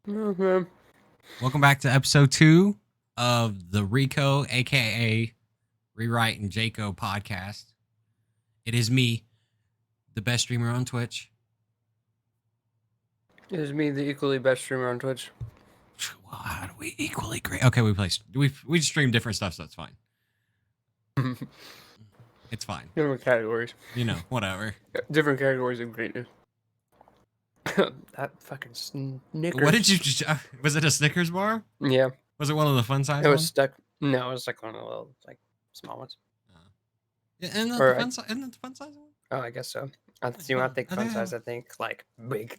Okay. Welcome back to episode 2 of the Rico, aka Rewrite and Jaco podcast. It is me, the best streamer on Twitch. It is me, the equally best streamer on Twitch. Well, how do we equally great? Okay, we stream different stuff, so it's fine. It's fine. Different categories. Whatever. Different categories of greatness. That fucking Snickers. What did you? Was it a Snickers bar? Yeah. Was it one of the fun size It was ones? stuck. No, it was like one of the little, small ones. Yeah, isn't that the fun size one? Oh, I guess so. See, when I think fun size, I think like big,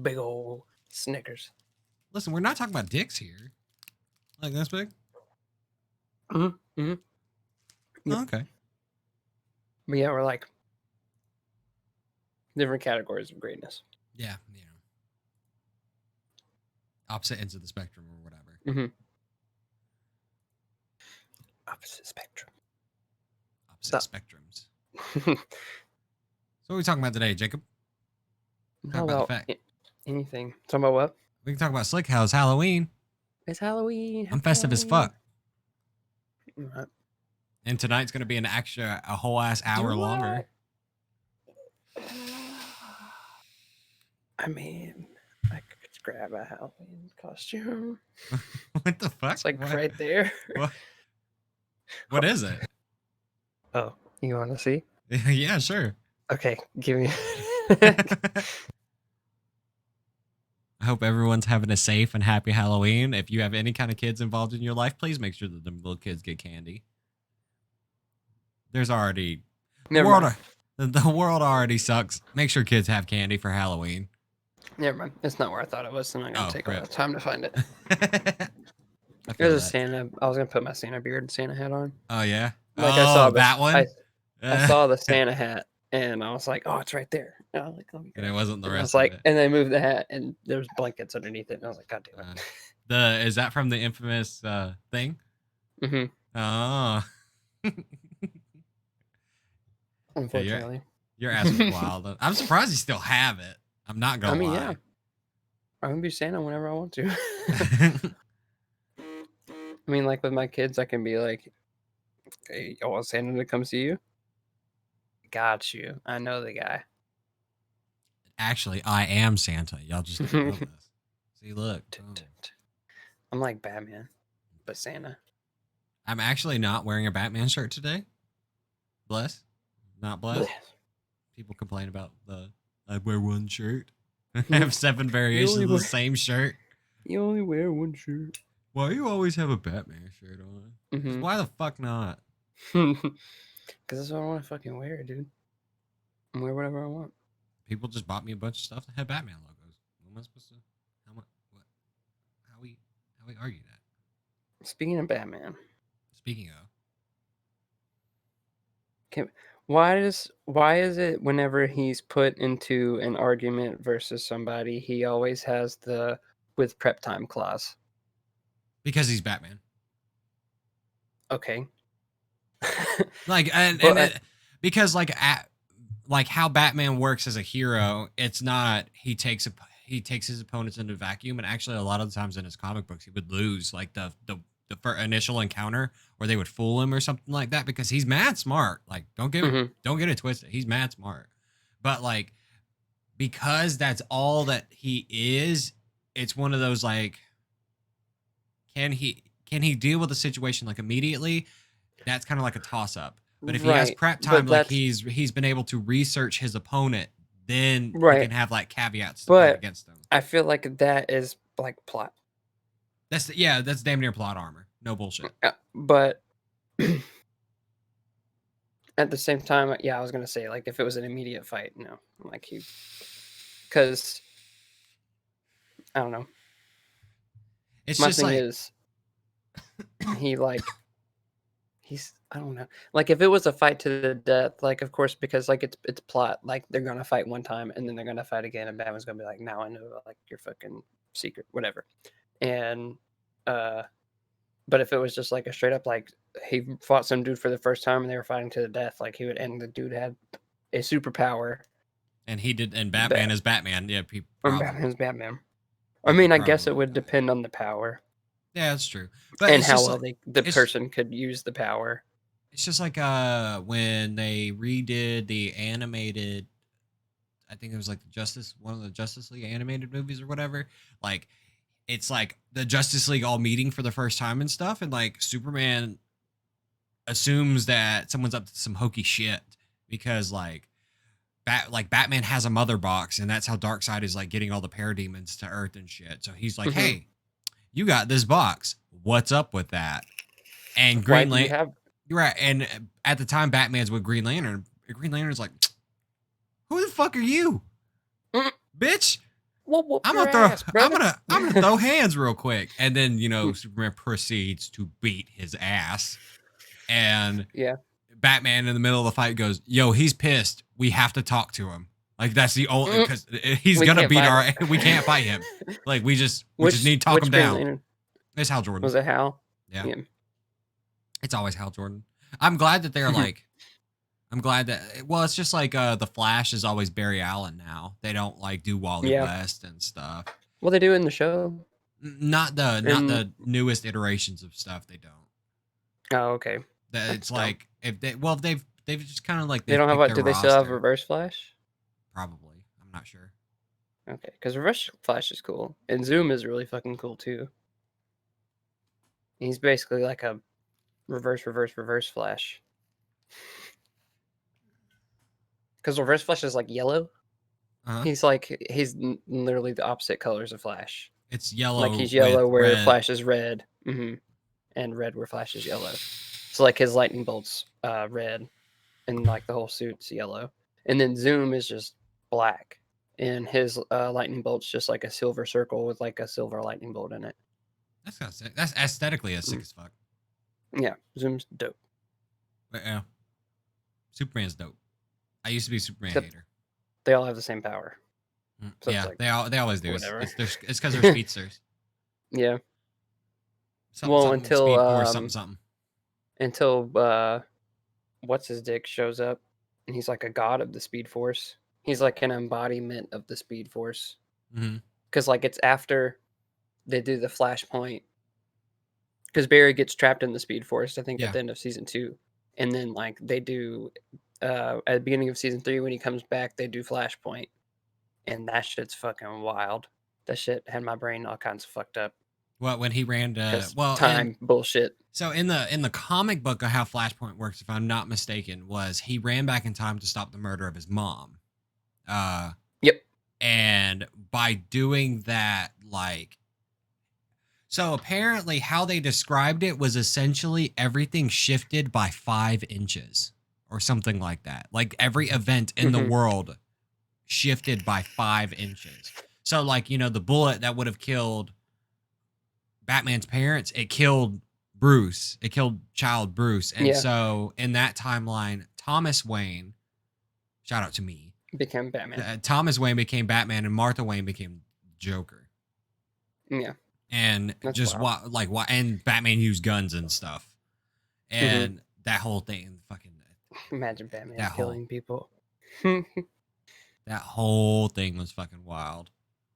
big old Snickers. Listen, we're not talking about dicks here. Like this big? Mm-hmm. Yep. Oh, okay. But yeah, we're like different categories of greatness. Yeah, opposite ends of the spectrum or whatever. Mm-hmm. Opposite spectrum. Opposite spectrums. So what are we talking about today, Jacob? How about anything? Talking about what? We can talk about Slick House Halloween. It's Halloween. I'm festive as fuck. Right. And tonight's going to be a whole ass hour longer. I mean, I could just grab a Halloween costume. What the fuck? It's like right there. What is it? Oh, you want to see? Yeah, sure. Okay, give me. I hope everyone's having a safe and happy Halloween. If you have any kind of kids involved in your life, please make sure that the little kids get candy. There's already the world already sucks. Make sure kids have candy for Halloween. Never mind. It's not where I thought it was, and I'm gonna take a lot of time to find it. There's a Santa. I was gonna put my Santa beard and Santa hat on. Oh yeah. Like I saw that one. I saw the Santa hat, and I was like, "Oh, it's right there." And I was like, and it wasn't the rest. I was like, and they moved the hat, and there was blankets underneath it, and I was like, "God damn it!" Is that from the infamous thing? Mm-hmm. Oh. Unfortunately, your ass was wild. I'm surprised you still have it. I'm not gonna lie. Yeah. I'm gonna be Santa whenever I want to. I mean, like with my kids, I can be like, "Hey, you want Santa to come see you?" Got you. I know the guy. Actually, I am Santa. Y'all just don't know this. See, look. I'm like Batman, but Santa. I'm actually not wearing a Batman shirt today. Bless. Not bless. People complain about I wear one shirt. I have 7 variations of the same shirt. You only wear one shirt. Why you always have a Batman shirt on? Mm-hmm. Why the fuck not? Because that's what I want to fucking wear, dude. I wear whatever I want. People just bought me a bunch of stuff that had Batman logos. What am I supposed to? How we argue that? Speaking of Batman. Speaking of. Why is it whenever he's put into an argument versus somebody, he always has the with prep time clause? Because he's Batman. Okay. Because how Batman works as a hero, it's not he takes his opponents into a vacuum, and actually a lot of the times in his comic books he would lose like the initial encounter, or they would fool him or something like that, because he's mad smart. Like don't get it twisted, he's mad smart, but like because that's all that he is, it's one of those like, can he deal with the situation like immediately? That's kind of like a toss up. But if he has prep time, like he's been able to research his opponent, then he can have like caveats against them. I feel like that is like plot. That's damn near plot armor. No bullshit. But at the same time, I was gonna say, like, if it was an immediate fight, no, like because I don't know. It's my just thing is he's I don't know. Like if it was a fight to the death, like of course, because like it's plot, like they're gonna fight one time and then they're gonna fight again, and Batman's gonna be like, now I know like your fucking secret, whatever. And but if it was just like a straight up like he fought some dude for the first time and they were fighting to the death, like he would, and the dude had a superpower. And he did, and Batman is Batman. Yeah, Batman's Batman. I You could mean, I guess it probably would die. depend on the power Yeah, that's true. But and it's how just well the it's person could use the power. it's just like when they redid the animated, I think it was like one of the Justice League animated movies or whatever. Like it's like the Justice League all meeting for the first time and stuff, and like Superman assumes that someone's up to some hokey shit because Batman has a mother box, and that's how Darkseid is like getting all the parademons to Earth and shit. So he's like, Mhm. "Hey, you got this box. What's up with that?" And Why do you have? right, and at the time, Batman's with Green Lantern. Green Lantern's like, "Who the fuck are you, Mm, bitch? We'll whoop I'm your gonna throw, ass, brother. I'm gonna throw hands real quick." And then Superman proceeds to beat his ass, and Yeah, Batman in the middle of the fight goes, "Yo, he's pissed. We have to talk to him. Like that's the only Mm, because he's we gonna can't beat fight him. we can't fight him. Like we just need to talk him which Green down." Lantern It's Hal Jordan. was it? Hal? Yeah, Yeah. it's always Hal Jordan. I'm glad that they're like. I'm glad that well, it's just like the Flash is always Barry Allen now. They don't like do Wally Yeah. West and stuff. Well, they do in the show. Not the newest iterations of stuff. They don't. Oh, okay. It's dumb. like if they've just kind of like They don't have picked what? their Do they still have roster. Reverse Flash? Probably. I'm not sure. Okay, because Reverse Flash is cool, and Zoom is really fucking cool too. He's basically like a reverse Flash. Because Reverse Flash is like yellow. Uh-huh. He's literally the opposite colors of Flash. It's yellow. Like he's yellow where red. Flash is red, and red where Flash is yellow. So like his lightning bolt's red, and like the whole suit's yellow. And then Zoom is just black, and his lightning bolt's just like a silver circle with like a silver lightning bolt in it. That's kind of sick. That's aesthetically sick as fuck. Yeah, Zoom's dope. But yeah, Superman's dope. I used to be a Superman hater. They all have the same power. So yeah, like, they always do. Whatever. It's because they're speedsters. Yeah. Until Speed Force, something. Until what's his dick shows up, and he's like a god of the Speed Force. He's like an embodiment of the Speed Force. Because like it's after they do the Flashpoint. Because Barry gets trapped in the Speed Force, I think, at the end of season 2, and then like they do at the beginning of season 3 when he comes back, they do Flashpoint, and that shit's fucking wild. That shit had my brain all kinds of fucked up. What when he ran to time bullshit. So in the comic book of how Flashpoint works, if I'm not mistaken, was he ran back in time to stop the murder of his mom. Yep. And by doing that, like, so apparently how they described it was essentially everything shifted by 5 inches or something like that. Like every event in the world shifted by 5 inches. So like, the bullet that would have killed Batman's parents, it killed Bruce. It killed child Bruce. And so in that timeline, Thomas Wayne, shout out to me, became Batman. Thomas Wayne became Batman and Martha Wayne became Joker. Yeah. And that's just and Batman used guns and stuff. And that whole thing, fucking imagine Batman killing people. That whole thing was fucking wild.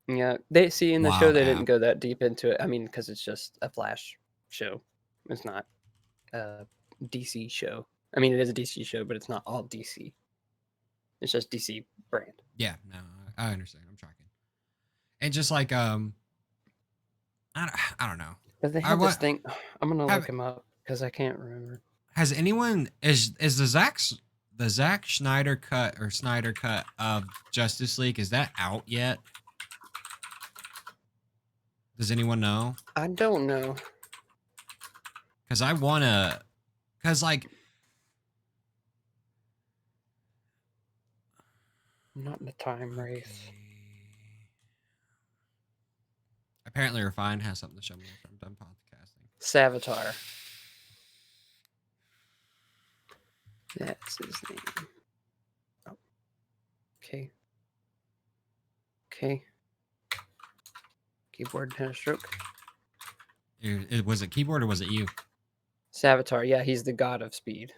Yeah, they see in the show they didn't go that deep into it. I mean, because it's just a Flash show. It's not a DC show. I mean, it is a DC show, but it's not all DC. It's just DC brand. Yeah, no, I understand. I'm tracking. And just like I don't know. But they have this thing. I'm gonna look him up because I can't remember. Has anyone is the Zack Snyder cut of Justice League, is that out yet? Does anyone know? I don't know. Because I want to... Because, like... I'm not in the time race. Apparently Refine has something to show me if I'm done podcasting. Savitar. That's his name. Oh. Okay. Keyboard had a stroke. Was it keyboard or was it you? Savitar, yeah, he's the god of speed.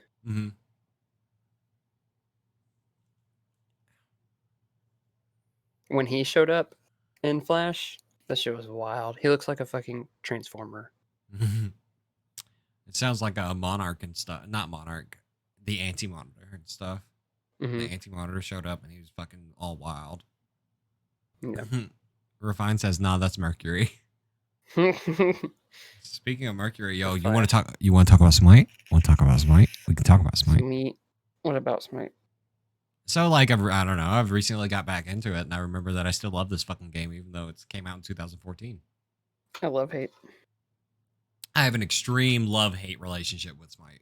When he showed up in Flash, That shit was wild. He looks like a fucking transformer. It sounds like a Monarch and stuff. Not Monarch, the Anti-Monitor and stuff. Hmm. The Anti-Monitor showed up and he was fucking all wild. Yeah. Refine says, "Nah, that's Mercury." Speaking of Mercury, yo, That's you want to talk? You want to talk about Smite? Want to talk about Smite? We can talk about Smite. Smite. What about Smite? So, like, I don't know. I've recently got back into it, and I remember that I still love this fucking game, even though it came out in 2014. I love hate. I have an extreme love-hate relationship with Smite.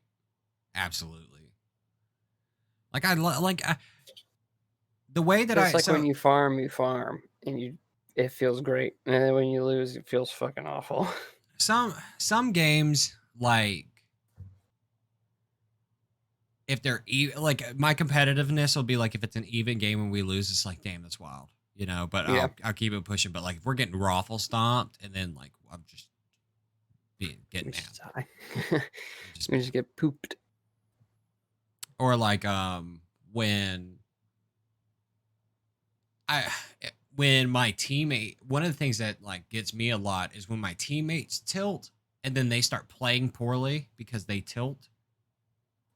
Absolutely. Like, the way that It's like when you farm, and it feels great, and then when you lose, it feels fucking awful. some games, like, if they're like, my competitiveness will be like, if it's an even game and we lose, it's like, damn, that's wild, you know. But Yeah. I'll keep it pushing. But like, if we're getting raffle stomped, and then like I'm just getting mad, We just get pooped. or like when my teammate, one of the things that like gets me a lot is when my teammates tilt and then they start playing poorly because they tilt.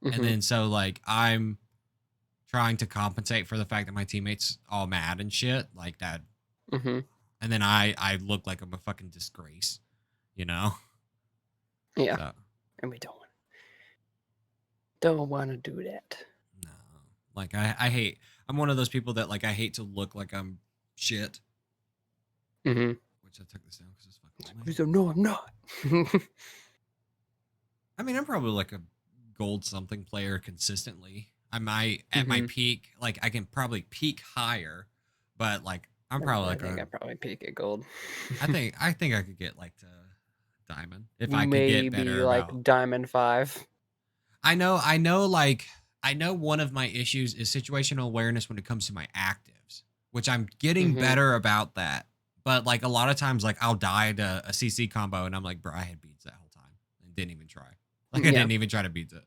Mhm. And then so like I'm trying to compensate for the fact that my teammates all mad and shit like that. Mhm. And then I look like I'm a fucking disgrace, you know? Yeah. So, And we don't want to do that. no. Like I hate, I'm one of those people that like I hate to look like I'm shit. Mhm. Which I took this down because it's fucking lame. So no, I'm not. I mean, I'm probably like a gold something player consistently. I might at my peak, like I can probably peak higher, but like I'm probably I think I probably peak at gold. I think I could get like to diamond if I could Maybe get better like about. diamond 5. I know like I know one of my issues is situational awareness when it comes to my actives, which I'm getting better about that. But like a lot of times, like I'll die to a CC combo, and I'm like, bro, I had beats that whole time and didn't even try. Like I didn't even try to beat it.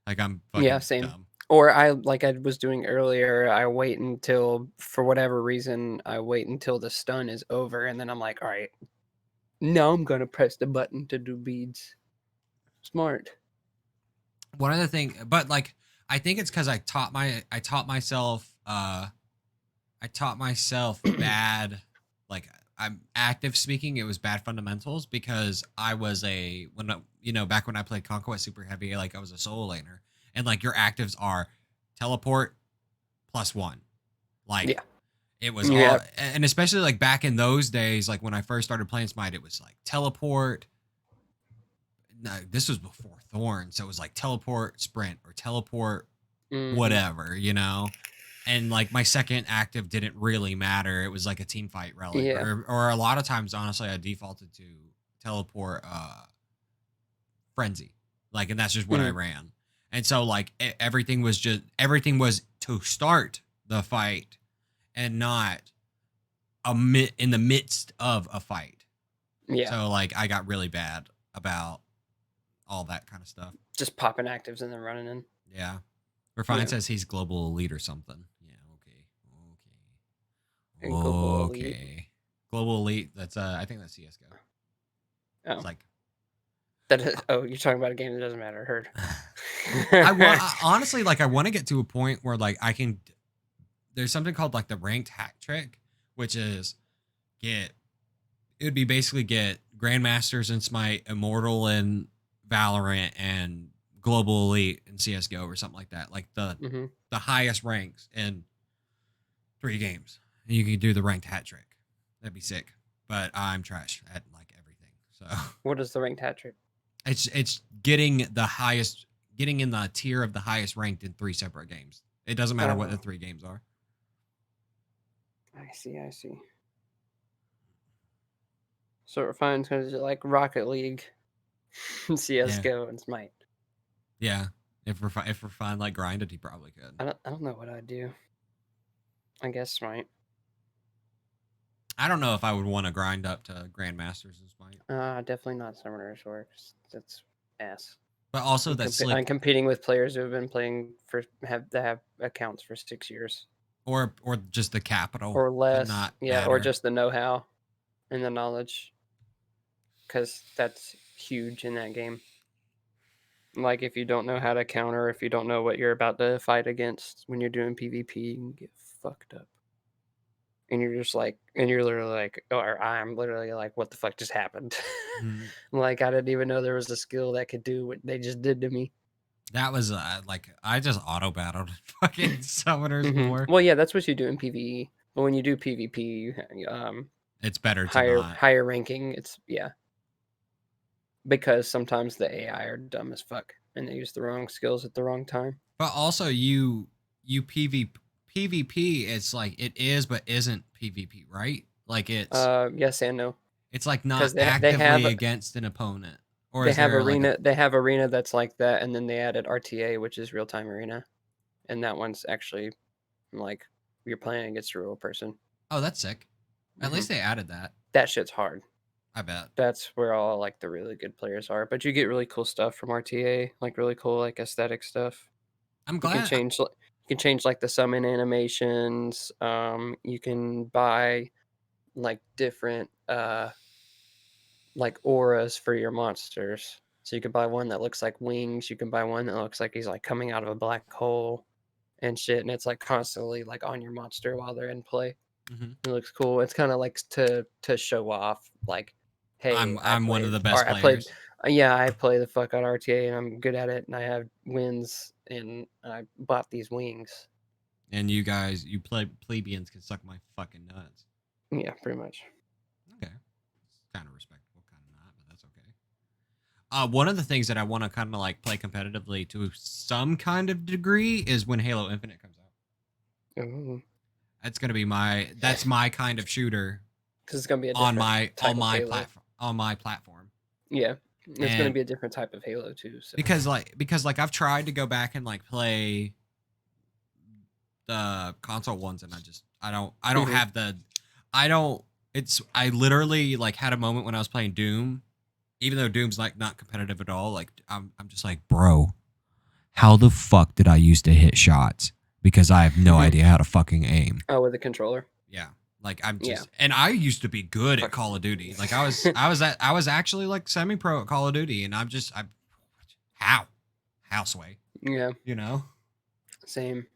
Like I'm fucking same. dumb. Or I like I was doing earlier. I wait until, for whatever reason, I wait until the stun is over, and then I'm like, all right, now I'm gonna press the button to do beads. Smart. One other thing, but like I think it's because I taught myself bad, like I'm active speaking, it was bad fundamentals because I was back when I played Conquest super heavy, like I was a solo laner, and like your actives are teleport +1. Like Yeah. it was all, and especially like back in those days, like when I first started playing Smite, it was like teleport. No, this was before Thorn, so it was like teleport sprint or teleport whatever, you know. And like my second active didn't really matter. It was like a team fight relic, or a lot of times, honestly, I defaulted to teleport frenzy, like, and that's just what I ran. And so like everything was to start the fight and not in the midst of a fight. Yeah. So like I got really bad about all that kind of stuff. Just popping actives and then running in. Yeah. Refine says he's global elite or something. Yeah, okay. Global elite. Global elite, that's I think that's CS:GO. Oh. It's like that is, you're talking about a game that doesn't matter. Heard. Honestly, like I want to get to a point where like there's something called like the ranked hat trick, which is it would be basically get Grandmasters in Smite, Immortal in Valorant, and Global Elite in CS:GO or something like that. Like the highest ranks in 3 games. And you can do the ranked hat trick. That'd be sick. But I'm trash at like everything. So what is the ranked hat trick? It's getting in the tier of the highest ranked in 3 separate games. It doesn't matter what the 3 games are. I see. So Refine's because like Rocket League, CS:GO, and Smite. Yeah, if Refine like grinded, he probably could. I don't know what I'd do. I guess Smite. I don't know if I would want to grind up to Grandmasters in Smite. Definitely not Summoner's War. That's ass. But also I'm competing with players who have been playing have accounts for 6 years. Or just the capital. Or less. Or just the know-how. and the knowledge, because that's huge in that game. Like if you don't know how to counter, if you don't know what you're about to fight against when you're doing PvP, you can get fucked up. And you're just like, and you're literally like, or I'm literally like, what the fuck just happened? Mhm. Like I didn't even know there was a skill that could do what they just did to me. That was like I just auto battled fucking summoners before. Well, yeah, that's what you do in PvE. But when you do PvP, It's better to higher not. higher ranking, it's because sometimes the AI are dumb as fuck and they use the wrong skills at the wrong time. But also PvP, it's like it is but isn't PvP, right? Like Yes and no, it's like not because they actively have against an opponent. Or they is have there like arena they have arena that's like that, and then they added RTA, which is real time arena, and that one's actually like you're playing against a real person. oh, that's sick. At least they added that. That shit's hard. I bet. That's where all like the really good players are. But you get really cool stuff from RTA, like really cool like aesthetic stuff. I'm You can glad. change like the summon animations. You can buy like different like auras for your monsters. So you can buy one that looks like wings. You can buy one that looks like he's like coming out of a black hole and shit. And it's like constantly like on your monster while they're in play. Mhm. It looks cool. It's kind of like to show off, like, hey, I'm one of the best or I played, players. yeah, I play the fuck out RTA and I'm good at it and I have wins and I bought these wings. And you guys, you plebeians can suck my fucking nuts. Yeah, pretty much. Okay. It's kind of respectable, kind of not, but that's okay. One of the things that I want to kind of like play competitively to some kind of degree is when Halo Infinite comes out. Ooh. That's gonna be that's my kind of shooter Because it's gonna be a on different type of Halo. platform Yeah, it's gonna be a different type of Halo too. So. because I've tried to go back and like play the console ones and I don't have the I literally like had a moment when I was playing Doom, even though Doom's like not competitive at all. Like I'm just like, bro, how the fuck did I used to hit shots? Because I have no idea how to fucking aim. Oh, with the controller. Yeah. Like I'm just and I used to be good at Call of Duty. Like I was actually like semi-pro at Call of Duty and I'm how Sway? Yeah. You know? Same.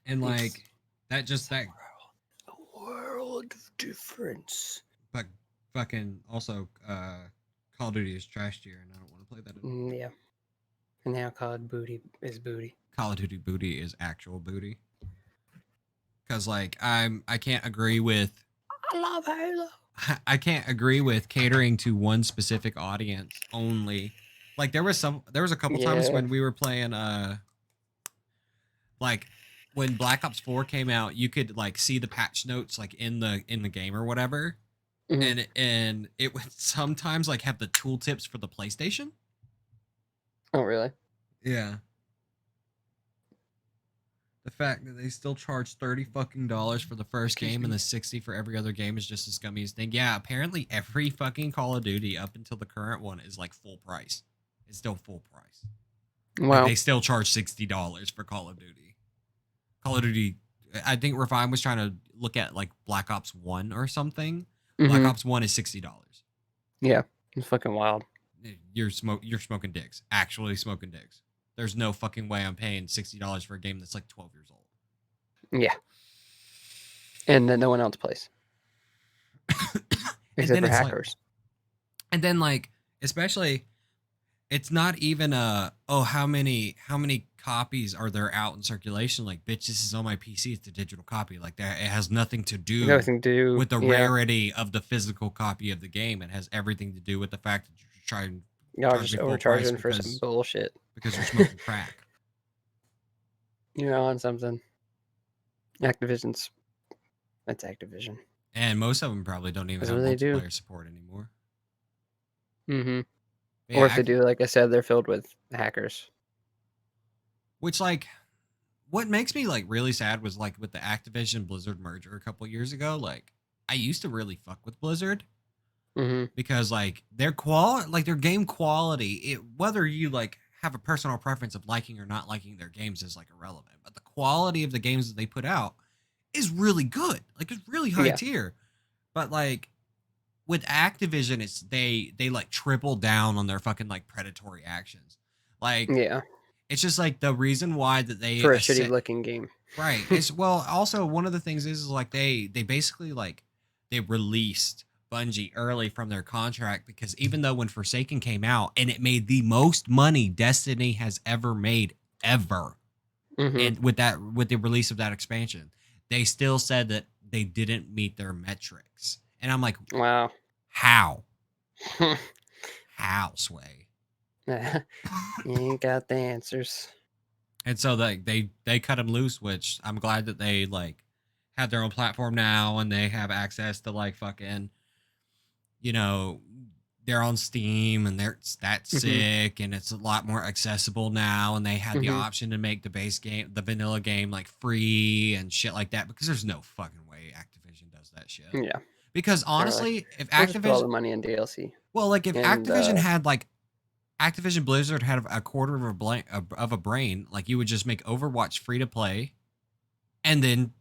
And like that a world of difference. But fucking also Call of Duty is trash tier and I don't want to play that anymore. Yeah. And now Call of Duty is booty. Call of Duty booty is actual booty. Cause like I can't agree with I love Halo. I can't agree with catering to one specific audience only. Like there was a couple times when we were playing like when Black Ops 4 came out, you could like see the patch notes like in the game or whatever. Mm-hmm. And it would sometimes like have the tooltips for the PlayStation. Oh really? Yeah. The fact that they still charge $30 for the first game and the $60 for every other game is just the scummiest thing. Yeah, apparently every fucking Call of Duty up until the current one is like full price. It's still full price. Wow. Like they still charge $60 for Call of Duty. Call of Duty, I think Refine was trying to look at like Black Ops 1 or something. Mm-hmm. Black Ops 1 is $60. Yeah, it's fucking wild. You're smoking dicks. Actually smoking dicks. There's no fucking way I'm paying $60 for a game that's like 12 years old. Yeah. And that no one else plays. Except for hackers. Like, and then like, especially, it's not even how many copies are there out in circulation? Like, bitch, this is on my PC. It's a digital copy. Like that, it has nothing to do with the rarity of the physical copy of the game. It has everything to do with the fact that you're trying. Y'all just overcharging for some bullshit. Because you're smoking crack. You're on something. That's Activision. And most of them probably don't even have multiplayer support anymore. Mm-hmm. Yeah, or if they do, like I said, they're filled with hackers. Which, like, what makes me, like, really sad was, like, with the Activision Blizzard merger a couple years ago, like, I used to really fuck with Blizzard. Mm-hmm. Because like their game quality, whether you like have a personal preference of liking or not liking their games is like irrelevant, but the quality of the games that they put out is really good. Like it's really high tier. But like with Activision, it's they like triple down on their fucking like predatory actions. Like Yeah, it's just like the reason why that for a shitty looking game. right. It's well also one of the things is like they basically like they released Bungie early from their contract because even though when Forsaken came out and it made the most money Destiny has ever made ever, Hmm. and with the release of that expansion, they still said that they didn't meet their metrics. And I'm like, Wow. how? How, Sway? You ain't got the answers. And so they cut them loose, which I'm glad that they like have their own platform now and they have access to like fucking, you know, they're on Steam and that's Hmm. sick and it's a lot more accessible now and they had the Hmm. option to make the base game, the vanilla game like free and shit like that because there's no fucking way Activision does that shit. Yeah, Because they're like, honestly, if we'll just put all Activision, the money in DLC. well, like if And Activision had like Activision Blizzard had a quarter of of a brain, like you would just make Overwatch free to play and then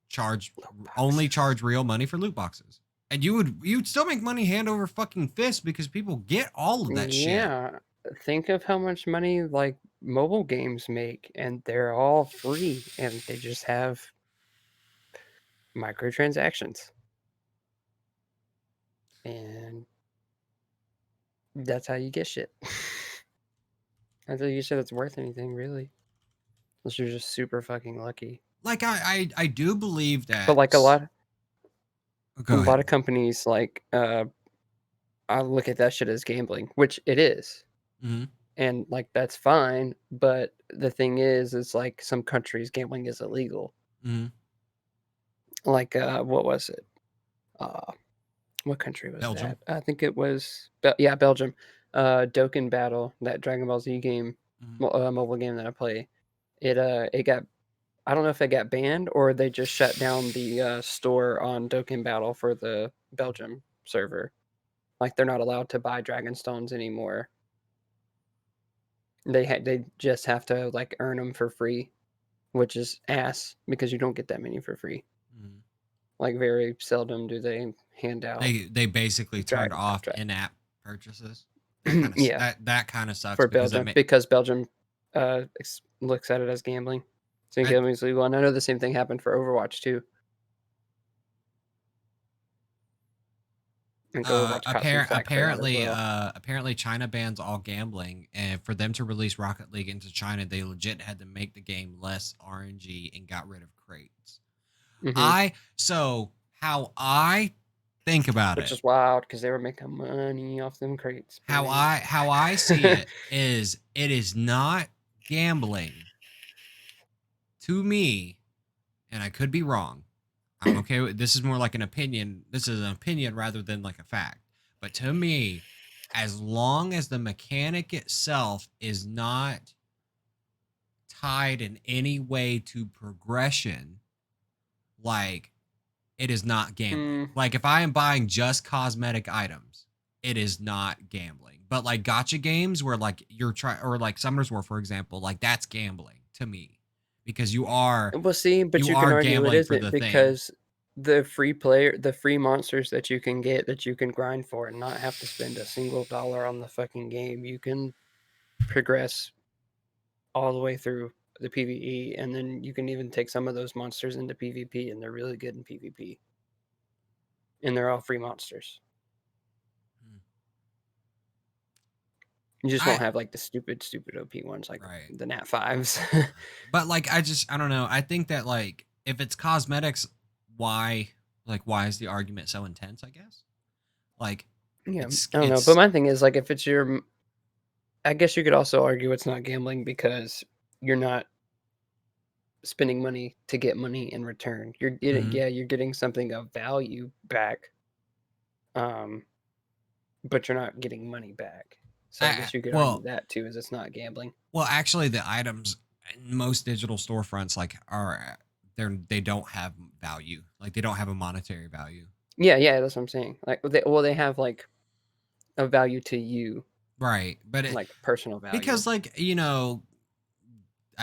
charge loot only boxes. charge real money for loot boxes. And you'd still make money hand over fucking fist because people get all of that shit. Yeah, think of how much money like mobile games make, and they're all free, and they just have microtransactions, and that's how you get shit. That's how you get shit that's worth anything, really, unless you're just super fucking lucky. Like I do believe But that. like a Go lot ahead. of companies, like I look at that shit as gambling, which it is, Hmm. and like that's fine. But the thing is like some countries gambling is illegal. Hmm. Like what was it? Uh, what country was Belgium. that? I think it was yeah, Belgium. Dokkan Battle, that Dragon Ball Z game, Hmm. mobile game that I play. It got, I don't know if it got banned or they just shut down the store on Dokkan Battle for the Belgium server. Like they're not allowed to buy Dragon Stones anymore. They just have to like earn them for free, which is ass because you don't get that many for free. Hmm. Like very seldom do they hand out They basically turned Dragon off Dragon. in-app purchases. That kind of Yeah, that kind of sucks for because Belgium because Belgium looks at it as gambling. So I, gambling is legal, and I know the same thing happened for Overwatch too. I think Overwatch caught some flack for that as well. apparently China bans all gambling, and for them to release Rocket League into China, they legit had to make the game less RNG and got rid of crates. Hmm. I so how I think about Which it, is wild because they were making money off them crates, boy. how I see it is not gambling to me, and I could be wrong. I'm okay with this is more like an opinion. This is an opinion rather than like a fact. But to me, as long as the mechanic itself is not tied in any way to progression, like it is not gambling. Mm, Like if I am buying just cosmetic items, it is not gambling. But like gotcha games where like you're trying or like Summoner's War, for example, like that's gambling to me. Because well, see, but you you can are argue it gambling for isn't the thing. because the free monsters that you can get that you can grind for and not have to spend a single dollar on the fucking game, you can progress all the way through the PvE, and then you can even take some of those monsters into PvP, and they're really good in PvP, and they're all free monsters. Hmm. You just I won't have like the stupid OP ones like right. the Nat fives. But like I don't know. I think that like if it's cosmetics, why why is the argument so intense, I guess? Like Yeah, I don't know, but my thing is like if it's your, I guess you could also argue it's not gambling because you're not spending money to get money in return. You're getting, Mhm. yeah, you're getting something of value back, um, but you're not getting money back. So I guess you could argue Well, that too, is it's not gambling. actually the items in most digital storefronts like are they don't have value. Like they don't have a monetary value. Yeah, yeah, that's what I'm saying. Like, they have like a value to you, Right. But it like personal value. because like, I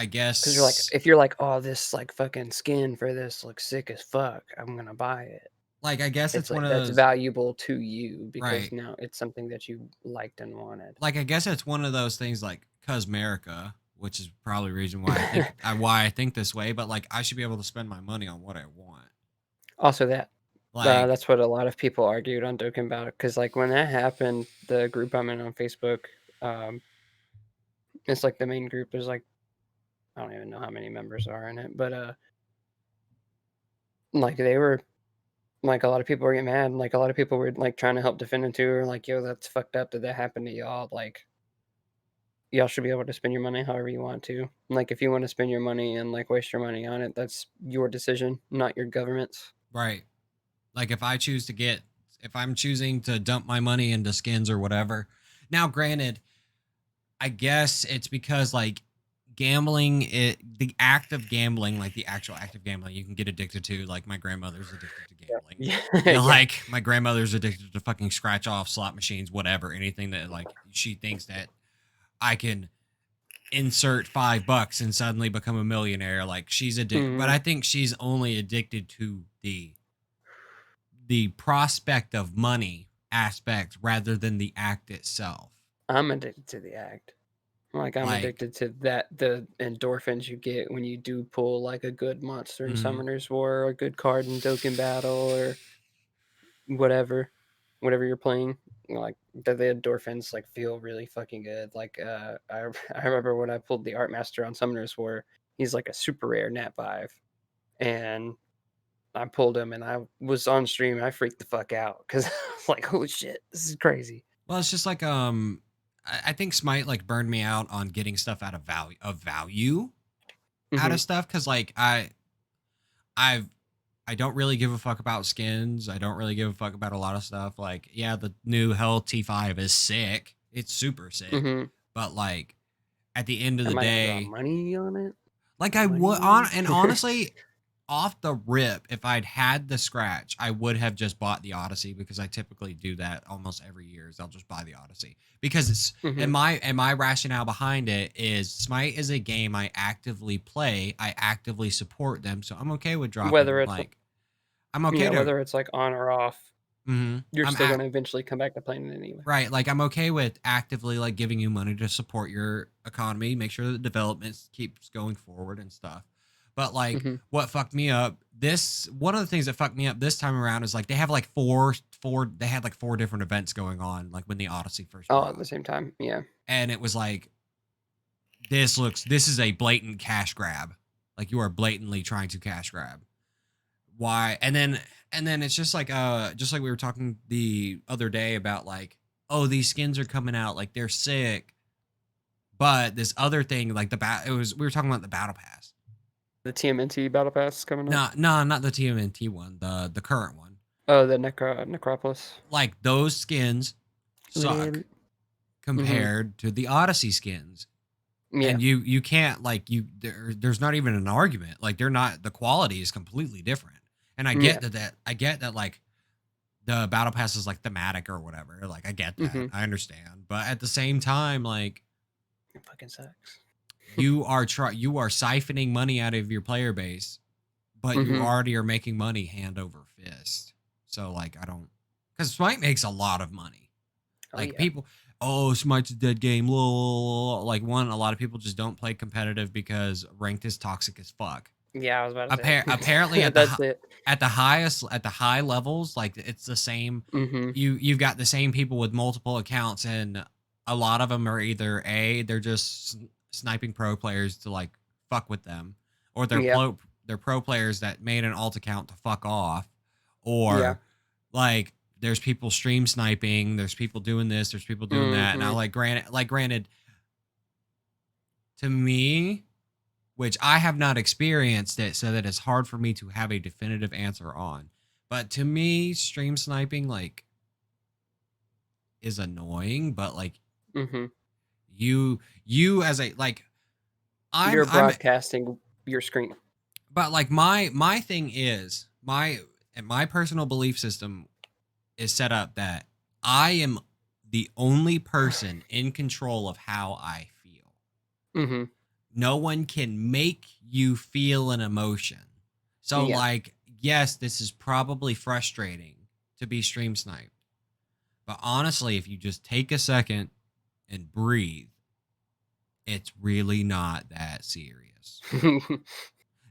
Because you're like, guess if you're like, oh, this like fucking skin for this looks sick as fuck, I'm gonna buy it. like I guess It's it's one like of that's those. valuable to you because Right. now it's something that you liked and wanted. Like I guess it's one of those things like Cosmerica, which is probably the reason why I think this way, but like I should be able to spend my money on what I want. Also that, Like, that's what a lot of people argued on Dokkan Battle, because like, when that happened, the group I'm in on Facebook, um, it's like the main group is like, I don't even know how many members are in it, but, like, they were like, a lot of people were getting mad, like, a lot of people were, like, trying to help defend it too, or like, "Yo, that's fucked up that that happened to y'all," like, y'all should be able to spend your money however you want to. Like, if you wanna spend your money and, like, waste your money on it, that's your decision, not your government's. right. Like if I'm choosing to dump my money into skins or whatever. Now, granted, I guess it's because like the act of gambling, like the actual act of gambling, you can get addicted to. Like my grandmother's addicted to Yeah. gambling. Yeah. Yeah. Like my grandmother's addicted to fucking scratch off slot machines, whatever, anything that like she thinks that I can insert $5 and suddenly become a millionaire. Like she's addicted, but Mhm. I think she's only addicted to the prospect of money aspect rather than the act itself. I'm addicted to the act. Like, I'm Like, addicted to that the endorphins you get when you do pull, like, a good monster in mhm, Summoner's War, or a good card in Dokkan Battle, or whatever. Whatever you're playing, like, the endorphins, like, feel really fucking good. Like, I remember when I pulled the Art Master on Summoner's War, he's like a super rare Nat 5, and I pulled him, and I was on stream, I freaked the fuck out because I was like, "Holy shit, this is crazy." well, it's just like I think Smite like burned me out on getting stuff out of value out of Mhm, stuff because like I've I don't really give a fuck about skins. I don't really give a fuck about a lot of stuff. Like, yeah, the new Hell T5 is sick. It's super sick. mhm. But like at the end of I the might have draw day, money on it. like I would on Money. and honestly, off the rip, if I'd had the scratch, I would have just bought the Odyssey because I typically do that almost every year. Is I'll just buy the Odyssey because it's Mhm. and my rationale behind it is Smite is a game I actively play. I actively support them, so I'm okay with Whether dropping it's like I'm okay yeah, to. whether it's, like, on or off, you're I'm still gonna eventually come back to playing it anyway. right. Like I'm okay with actively like giving you money to support your economy, make sure that development keeps going forward and stuff. But like Mhm. what fucked me up, this one of the things that fucked me up this time around is like they have like four they had like four different events going on like when the Odyssey first All at the dropped. same time, yeah. And it was like this is a blatant cash grab. Like you are blatantly trying to cash grab. Why? And then it's just like we were talking the other day about like, oh, these skins are coming out, like they're sick. But this other thing, like it was we were talking about the battle pass. The TMNT battle pass is coming up. No, not the TMNT one, the current one. Oh, the Necropolis. Like those skins suck Literally. Mhm. compared to the Odyssey skins. Yeah. And you can't like there's not even an argument. Like they're not the quality is completely different. And Yeah. I get that like the battle pass is like thematic or whatever. Like I get that. Mhm. I understand. But at the same time, like It fucking sucks. you are siphoning money out of your player base, but you Mhm. already are making money hand over fist. So like I don't because Smite makes a lot of money. Oh, Like yeah. people, oh, Smite's a dead game. Like one, a lot of people just don't play competitive because ranked is toxic as fuck. Yeah, I was about to say. Apparently That's it. at the high levels, like it's the same. Mhm. You've got the same people with multiple accounts, and a lot of them are either they're just sniping pro players to like fuck with them, or Yeah. they're pro players that made an alt account to fuck off, Yeah. or like there's people stream sniping, there's people doing this, there's people doing that. Now Mhm. granted to me, which I have not experienced it, so that it's hard for me to have a definitive answer on. But to me, stream sniping like is annoying, but like Mhm. you as a like You're I'm broadcasting your screen. but like my thing is my personal belief system is set up that I am the only person in control of how I feel. Mhm. No one can make you feel an emotion. So Yeah. like yes, this is probably frustrating to be stream sniped. But honestly, if you just take a second and breathe, it's really not that serious.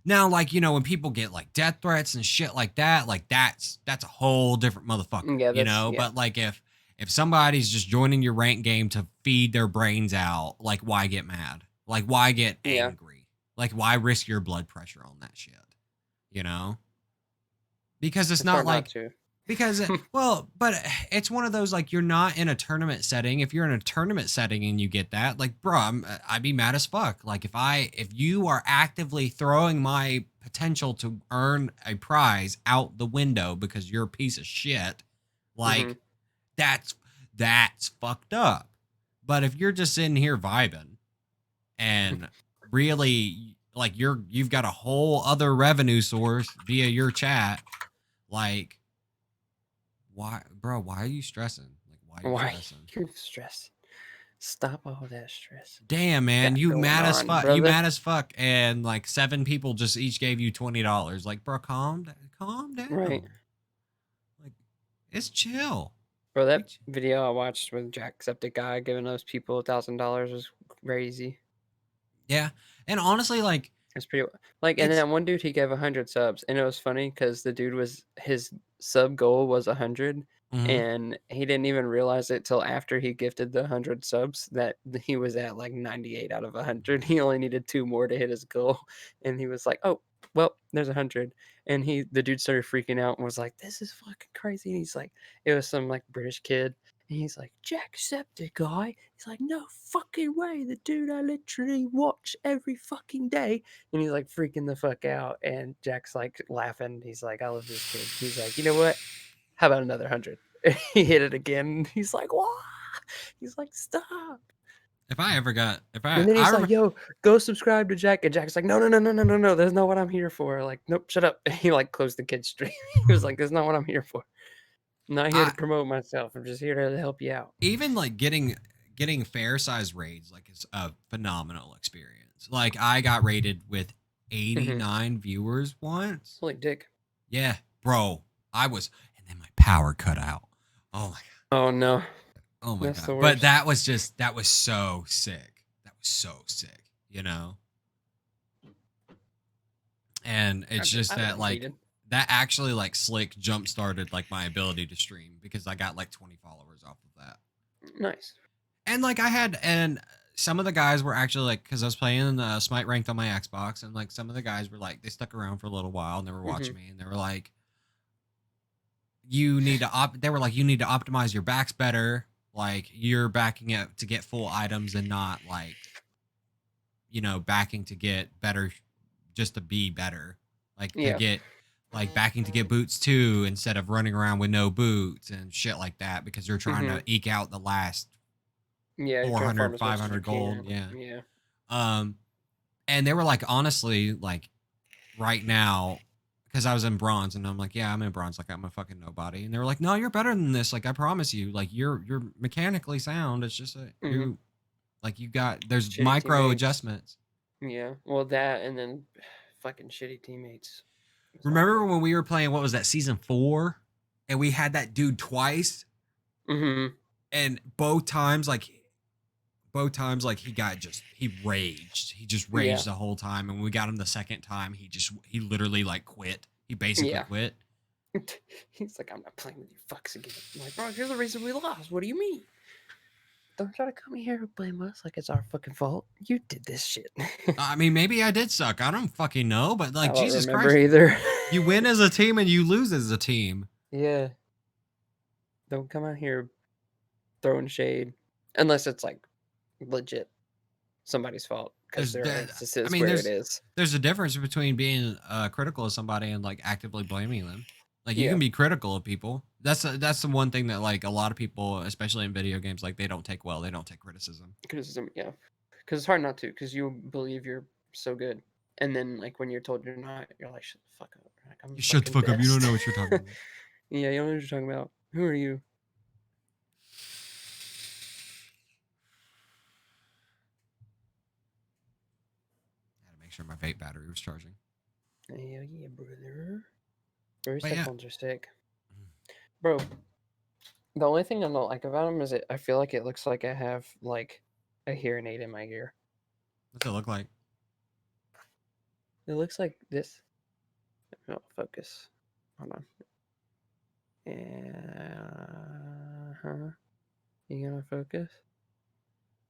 Now, like, when people get like death threats and shit like that's a whole different motherfucker, Yeah, that's yeah. But like if somebody's just joining your rank game to feed their brains out, like why get mad? Like why get Yeah. angry? Like why risk your blood pressure on that shit? You know? Because it's not hard not like to. because well, but it's one of those like you're not in a tournament setting. If you're in a tournament setting and you get that, like, bro, I'd be mad as fuck. Like if you are actively throwing my potential to earn a prize out the window because you're a piece of shit, like Mhm. that's fucked up. But if you're just sitting here vibing and really like you've got a whole other revenue source via your chat, like why, bro? Why are you stressing? Like, why are you Why stressing? you're stressed? Stop all that stress. Damn, man, Got you going mad as on, fuck. You brother. mad as fuck, and like 7 people just each gave you $20. Like, bro, calm Right. down. Like, it's chill. Bro, We that ch- video I watched with Jacksepticeye giving those people $1,000 was crazy. yeah, and honestly, like, It's pretty like, and it's then one dude he gave 100 subs, and it was funny because the dude was his sub goal was 100, mhm. and he didn't even realize it till after he gifted the 100 subs that he was at like 98 out of 100. He only needed 2 more to hit his goal, and he was like, "Oh, well, there's 100." And the dude started freaking out and was like, "This is fucking crazy." And he's like, it was some like British kid, and he's like, "Jacksepticeye." He's like, "No fucking way, the dude I literally watch every fucking day." And he's like freaking the fuck out. And Jack's like laughing. He's like, "I love this kid." He's like, "You know what? How about another 100?" He hit it again. He's like, "What?" He's like, "Stop." if I ever got if And I then I he's like, remember "Yo, go subscribe to Jack." And Jack's like, "No, no, no, no, no, no, no. That's not what I'm here for." Like, "Nope, shut up." And he like closed the kid's stream. He was like, "That's not what I'm here for. I'm not here to I promote myself. I'm just here to help you out." even like getting fair size raids like is a phenomenal experience. Like I got rated with Hmm. 89 viewers once. Holy dick. Yeah, bro. And then my power cut out. Oh my Oh no, oh my that's the god. But worst. that was so sick. That was so sick, you know? And it's just I'd have that like competed. that actually like slick jump started like my ability to stream because I got like 20 followers off of that. Nice. And like and some of the guys were actually like because I was playing Smite ranked on my Xbox and like some of the guys were like they stuck around for a little while and they were watching Hmm. me and they were like you need to they were like you need to optimize your backs better, like you're backing it to get full items and not like backing to get better just to be better, like to Yeah. get like backing to get boots too instead of running around with no boots and shit like that because you're trying Hmm. to eke out the last Yeah, you're trying to farm 400 as much as you 500 gold. can. Yeah. Yeah. um and they were like honestly like right now because I was in bronze and I'm like, yeah, I'm in bronze, like I'm a fucking nobody. And they were like, no, you're better than this. Like I promise you, like you're mechanically sound. It's just that Hmm. you got there's Shitty micro teammates. adjustments. Yeah. Well, that and then fucking shitty teammates. It's Remember awful. when we were playing what was that season 4, and we had that dude twice, Hmm. and both times like he raged. He just Yeah. raged the whole time, and when we got him the second time, he literally like quit. He basically Yeah. quit. He's like, "I'm not playing with you fucks again." I'm like, "Bro, you're the reason we lost. What do you mean? Don't try to come here and blame us like it's our fucking fault. You did this shit." I mean, maybe I did suck. I don't fucking know, but I like don't Jesus remember Christ, either. you win as a team and you lose as a team. Yeah. Don't come out here throwing shade unless it's like legit somebody's fault because There's, their there- instance I is mean, where it is. there's a difference between being critical of somebody and like actively blaming them. Like you Yeah. can be critical of people. That's the one thing that like a lot of people, especially in video games, like they don't take well. They don't take criticism. Criticism, yeah. Because it's hard not to, because you believe you're so good. And then, like, when you're told you're not, you're like, "Shut the fuck up." Like, I'm You the shut the fucking fuck up. You don't best. know what you're talking about. Yeah, you don't know what you're talking about. Who are you? I had to make sure my vape battery was charging. Hell yeah, brother. Bose But yeah, headphones are sick, bro. The only thing I don't like about them is I feel like it looks like I have like a hearing aid in my ear. what's it look like? It looks like this. Oh, focus. Hold on. Yeah. You gonna focus?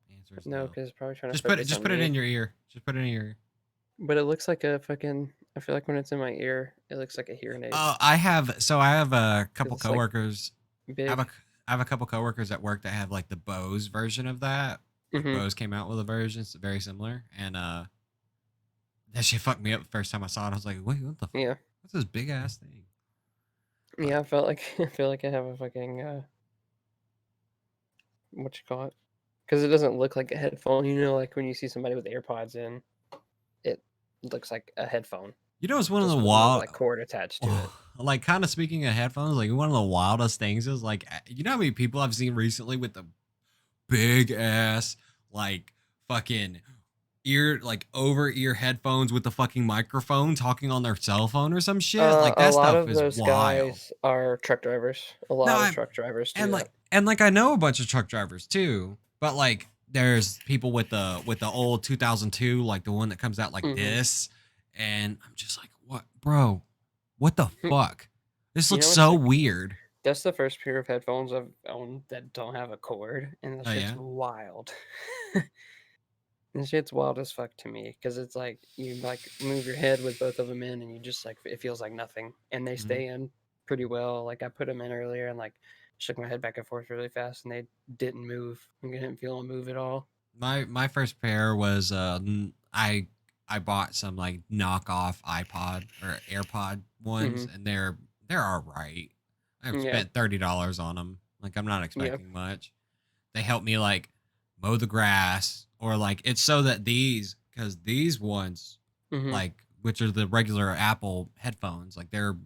The answer is No, no. because it's probably trying to Just put it. focus Just on put it in me. your ear. Just put it in your ear. But it looks like a fucking. I feel like when it's in my ear, it looks like a hearing aid I have. So I have a because couple it's like coworkers. I have big. a. I have a couple coworkers at work that have like the Bose version of that. Like Mm-hmm. Bose came out with a version, it's very similar, and that shit fucked me up the first time I saw it. I was like, wait, what the fuck? Yeah. What's this big ass thing? But Yeah. I felt like I feel like I have a fucking what you call it? Because it doesn't look like a headphone. You know, like when you see somebody with AirPods in, it looks like a headphone you know, it's one of the just with no wild. like cord attached to it. Like, kind of speaking of headphones, like one of the wildest things is like, you know how many people I've seen recently with the big ass, like fucking ear, like over ear headphones with the fucking microphone talking on their cell phone or some shit. Like A that lot stuff of is those wild. guys are truck drivers. A No, lot of I truck drivers do and that. like I know a bunch of truck drivers too, but like there's people with the old 2002, like the one that comes out like Mm-hmm. this, and I'm just like, what, bro? What the fuck? This You looks know what's so the weird. That's the first pair of headphones I've owned that don't have a cord, and that Oh shit's yeah. wild. And shit's wild as fuck to me because it's like you like move your head with both of them in, and you just like it feels like nothing, and they Mhm. stay in pretty well. Like I put them in earlier and like shook my head back and forth really fast, and they didn't move. I didn't feel them move at all. My first pair was I bought some like knockoff iPod or AirPod ones, Hmm. and they're all right. I've Yeah, spent $30 on them. Like I'm not yeah, expecting much. They help me like mow the grass, or like it's so that because these ones, hmm, like, which are the regular Apple headphones, like they're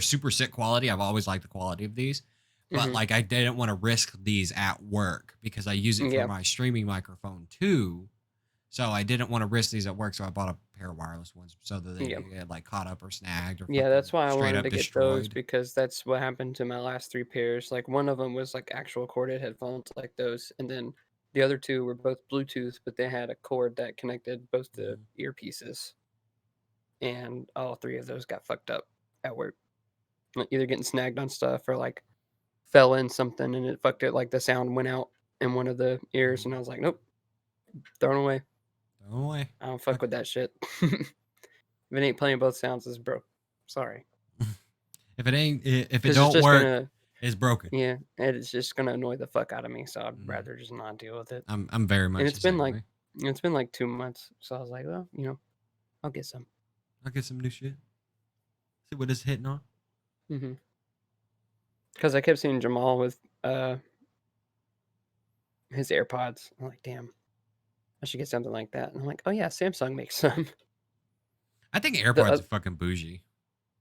super sick quality. I've always liked the quality of these, but hmm, like I didn't want to risk these at work because I use it for yeah, my streaming microphone too. So I didn't want to risk these at work, so I bought a pair of wireless ones so that they yeah. didn't get like caught up or snagged or Yeah, fucking that's why I straight wanted up to get those destroyed. because that's what happened to my last three pairs. Like one of them was like actual corded headphones like those, and then the other two were both Bluetooth, but they had a cord that connected both the Mhm. earpieces, and all three of those got fucked up at work. Like either getting snagged on stuff or like fell in something and it fucked it. Like the sound went out in one of the ears, and Mhm. I was like, nope, thrown away. Throw 'em away. I don't fuck Fuck. with that shit. If it ain't playing both sounds, it's broke. Sorry, If it because it's don't just work, gonna. it's broken. Yeah, and it's just gonna annoy the fuck out of me, so I'd Mhm. rather just not deal with it. I'm very And much it's the been same like way. 2 months, so I was like, well, I'll get some. I'll get some new shit. See what it's hitting on. Mm-hmm. Because I kept seeing Jamal with his AirPods. I'm like, damn, I should get something like that. And I'm like, oh yeah, Samsung makes some. I think The AirPods are fucking bougie.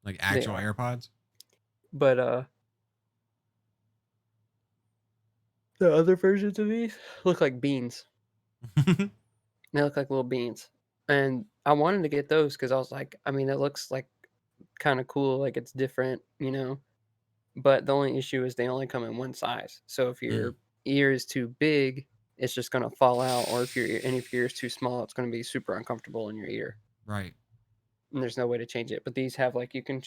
Like They actual are, AirPods. but the other versions of these look like beans. They look like little beans, and I wanted to get those because I was like, I mean, it looks like kind of cool, like it's different. But the only issue is they only come in one size. So if Mm, your ear is too big, it's just gonna fall out, or if your ear is too small, it's gonna be super uncomfortable in your ear, right. and there's no way to change it. But these have like The you thing.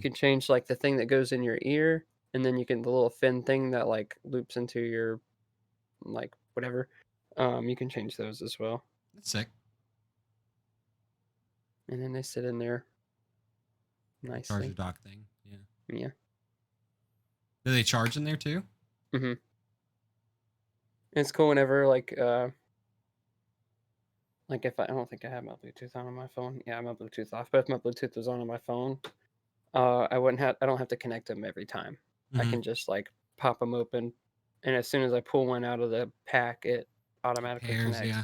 can change like the thing that goes in your ear, and then you can the little fin thing that like loops into your like whatever. You can change those as well, That's sick. and then they sit in there The charger nicely. dock thing. Yeah. Yeah. Do they charge in there too? Hmm. It's cool whenever like if I don't think I have my Bluetooth on my phone. Yeah, I have my Bluetooth off. But if my Bluetooth was on my phone, I don't have to connect them every time. I Mm-hmm. can just like pop them open, and as soon as I pull one out of the pack, it It automatically pairs, connects. yeah.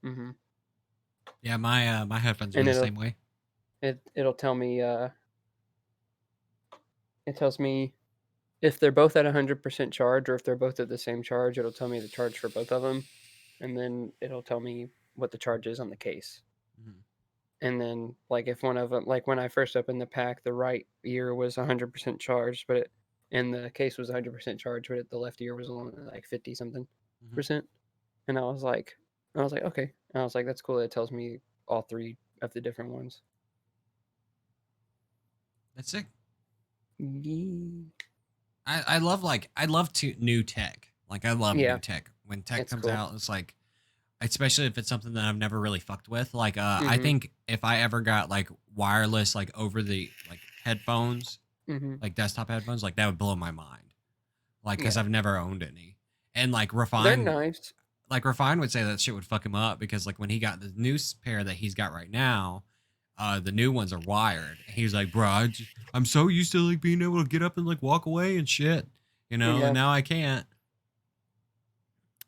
Hmm. Yeah, my headphones are And the same way. it'll tell me it tells me if they're both at 100% charge or if they're both at the same charge. It'll tell me the charge for both of them, and then it'll tell me what the charge is on the case. Mhm. and then like if one of them, like when I first opened the pack, the right ear was 100% charged, but and the case was 100% charged, but the left ear was only like 50 something Mhm. percent. And I was like, okay. And I was like, that's cool. It tells me all three of the different ones. That's sick. Ye- I love new tech. Like I love Yeah, new tech. When tech it's comes cool. out, it's like, especially if it's something that I've never really fucked with. Like I Mm-hmm. think if I ever got like wireless like over the like headphones, Mm-hmm. like desktop headphones, like that would blow my mind. Like cuz Yeah. I've never owned any. And They're nice. Like Refine would say that shit would fuck him up because like when he got the new pair that he's got right now, the new ones are wired. And he was like, "Bro, I'm so used to like being able to get up and like walk away and shit, you know, and Yeah. now I can't."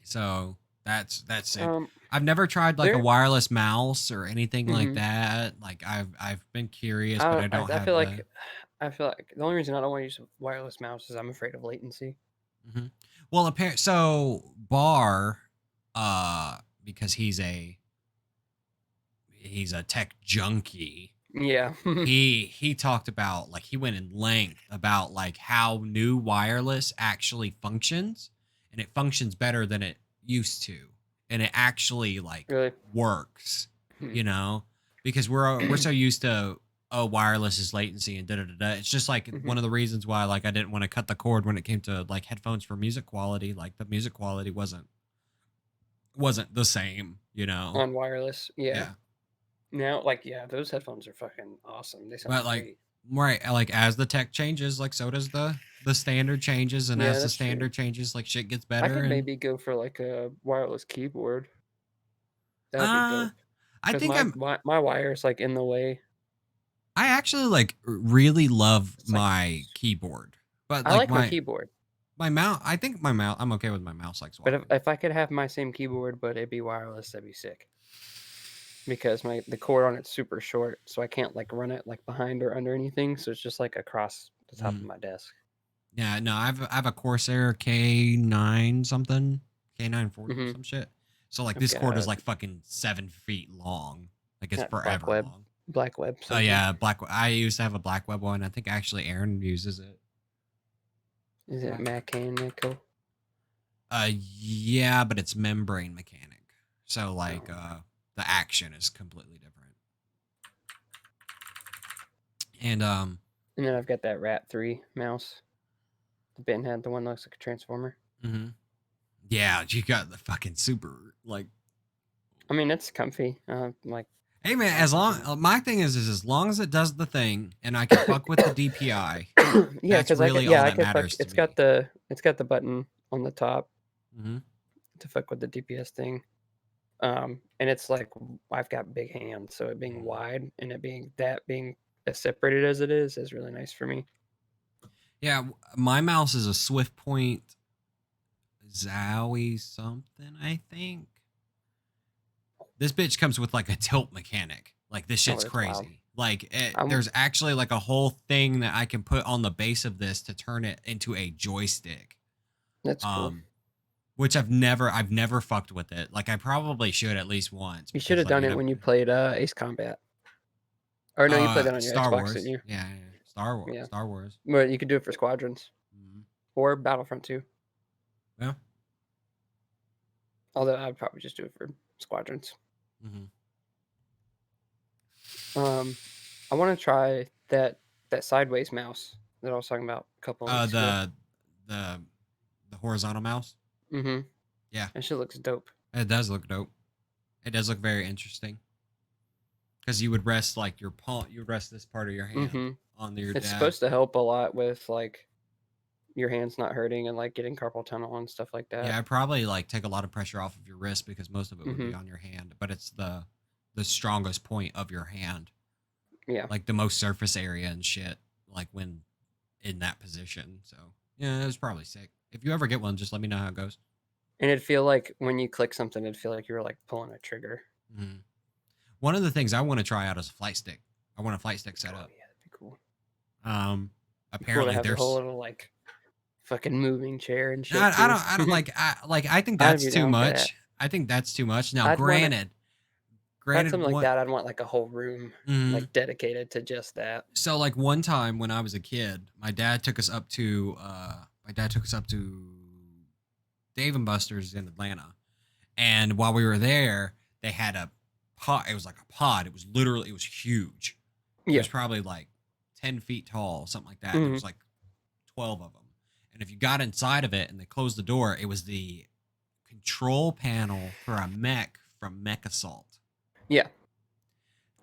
So that's sick. Um, I've never tried like a they're wireless mouse or anything like mm-hmm. that. Like I've been curious, but I don't I have feel the. like I feel like the only reason I don't want to use a wireless mouse is I'm afraid of latency. Mhm. Well, apparently, so Bar, because he's a tech junkie. Yeah. He talked about like he went in length about like how new wireless actually functions, and it functions better than it used to, and it actually like Really. works, Hmm. you know, because we're so used to, oh, wireless is latency and da da da da. It's just like Mm-hmm. one of the reasons why like I didn't want to cut the cord when it came to like headphones for music quality. Like the music quality wasn't the same, you know. On wireless. Yeah. Yeah. Now, like, yeah, those headphones are fucking awesome. They But sound like, great. right, like as the tech changes, like so does the standard changes, and Yeah, as the that's true. standard changes, like shit gets I better. could And maybe go for like a wireless keyboard. That would be uh dope. I Because think my wire is like in the way. I actually like really love It's like my keyboard, but I like like my keyboard. my mouse. I think my mouse. I'm okay with my mouse like But swapping. if I could have my same keyboard but it'd be wireless, that'd be sick. Because the cord on it's super short, so I can't like run it like behind or under anything. So it's just like across the top of Mm. my desk. Yeah, no, I have a Corsair K9 something, K940 or Mm-hmm. some shit. So like I've this cord is got like fucking 7 feet long. Like it's Black forever Web, long. Black Web Oh something. yeah, black. I used to have a black web one. I think actually Aaron uses it. Is it mechanical? Yeah, but it's membrane mechanic. So like, Oh. the action is completely different. And And then I've got that Rat 3 mouse. The Ben had the one that looks like a transformer. mhm. Yeah, you got the fucking super like. I mean, it's comfy. Like, Hey man, I like as long using my thing is as long as it does the thing and I can fuck with the DPI, it. Yeah, that's because really all I that could fuck. matters to me. It's got the button on the top Hmm. to fuck with the DPS thing. And it's like I've got big hands, so it being wide and it being as separated as it is really nice for me. Yeah, my mouse is a Swift Point Zowie something, I think. This bitch comes with like a tilt mechanic. Like this Oh, shit's that's wild. crazy. Like I'm there's actually like a whole thing that I can put on the base of this to turn it into a joystick. That's cool. Which I've never fucked with it. Like I probably should at least once. You should have Like done it when you played Ace Combat. Or no, you played that on your Star Xbox, didn't Wars. you? Yeah, Star Wars. Yeah. Star Wars. But you could do it for Squadrons Mhm. or Battlefront 2. Yeah. Although I'd probably just do it for Squadrons. Mm-hmm. I want to try that sideways mouse that I was talking about a couple of weeks ago. The horizontal mouse. Mm-hmm. Yeah. That shit looks dope. It does look dope. It does look very interesting. Because you would rest like your palm, you would rest this part of your hand on your It's dab. supposed to help a lot with like your hands not hurting and like getting carpal tunnel and stuff like that. Yeah, I probably like take a lot of pressure off of your wrist because most of it would be on your hand, but it's the strongest point of your hand. Yeah. Like the most surface area and shit, like when in that position. So yeah, it was probably sick. If you ever get one, just let me know how it goes. And it'd feel like when you click something, it'd feel like you were like pulling a trigger. Mm-hmm. One of the things I want to try out is a flight stick. I want a flight stick set up. Yeah, that'd be cool. Apparently cool to have there's a whole little like fucking moving chair and shit. I don't like I think that's too much. I think that's too much. Now, I'd granted, If I had Granted, something like what? that, I'd want like a whole room Mhm. like dedicated to just that. So like one time when I was a kid, my dad took us up to Dave and Buster's in Atlanta. And while we were there, they had a pod. It was like a pod. It was huge. It Yeah. was probably like 10 feet tall, something like that. And there Mhm. was like 12 of them. And if you got inside of it and they closed the door, it was the control panel for a mech from Mech Assault. Yeah.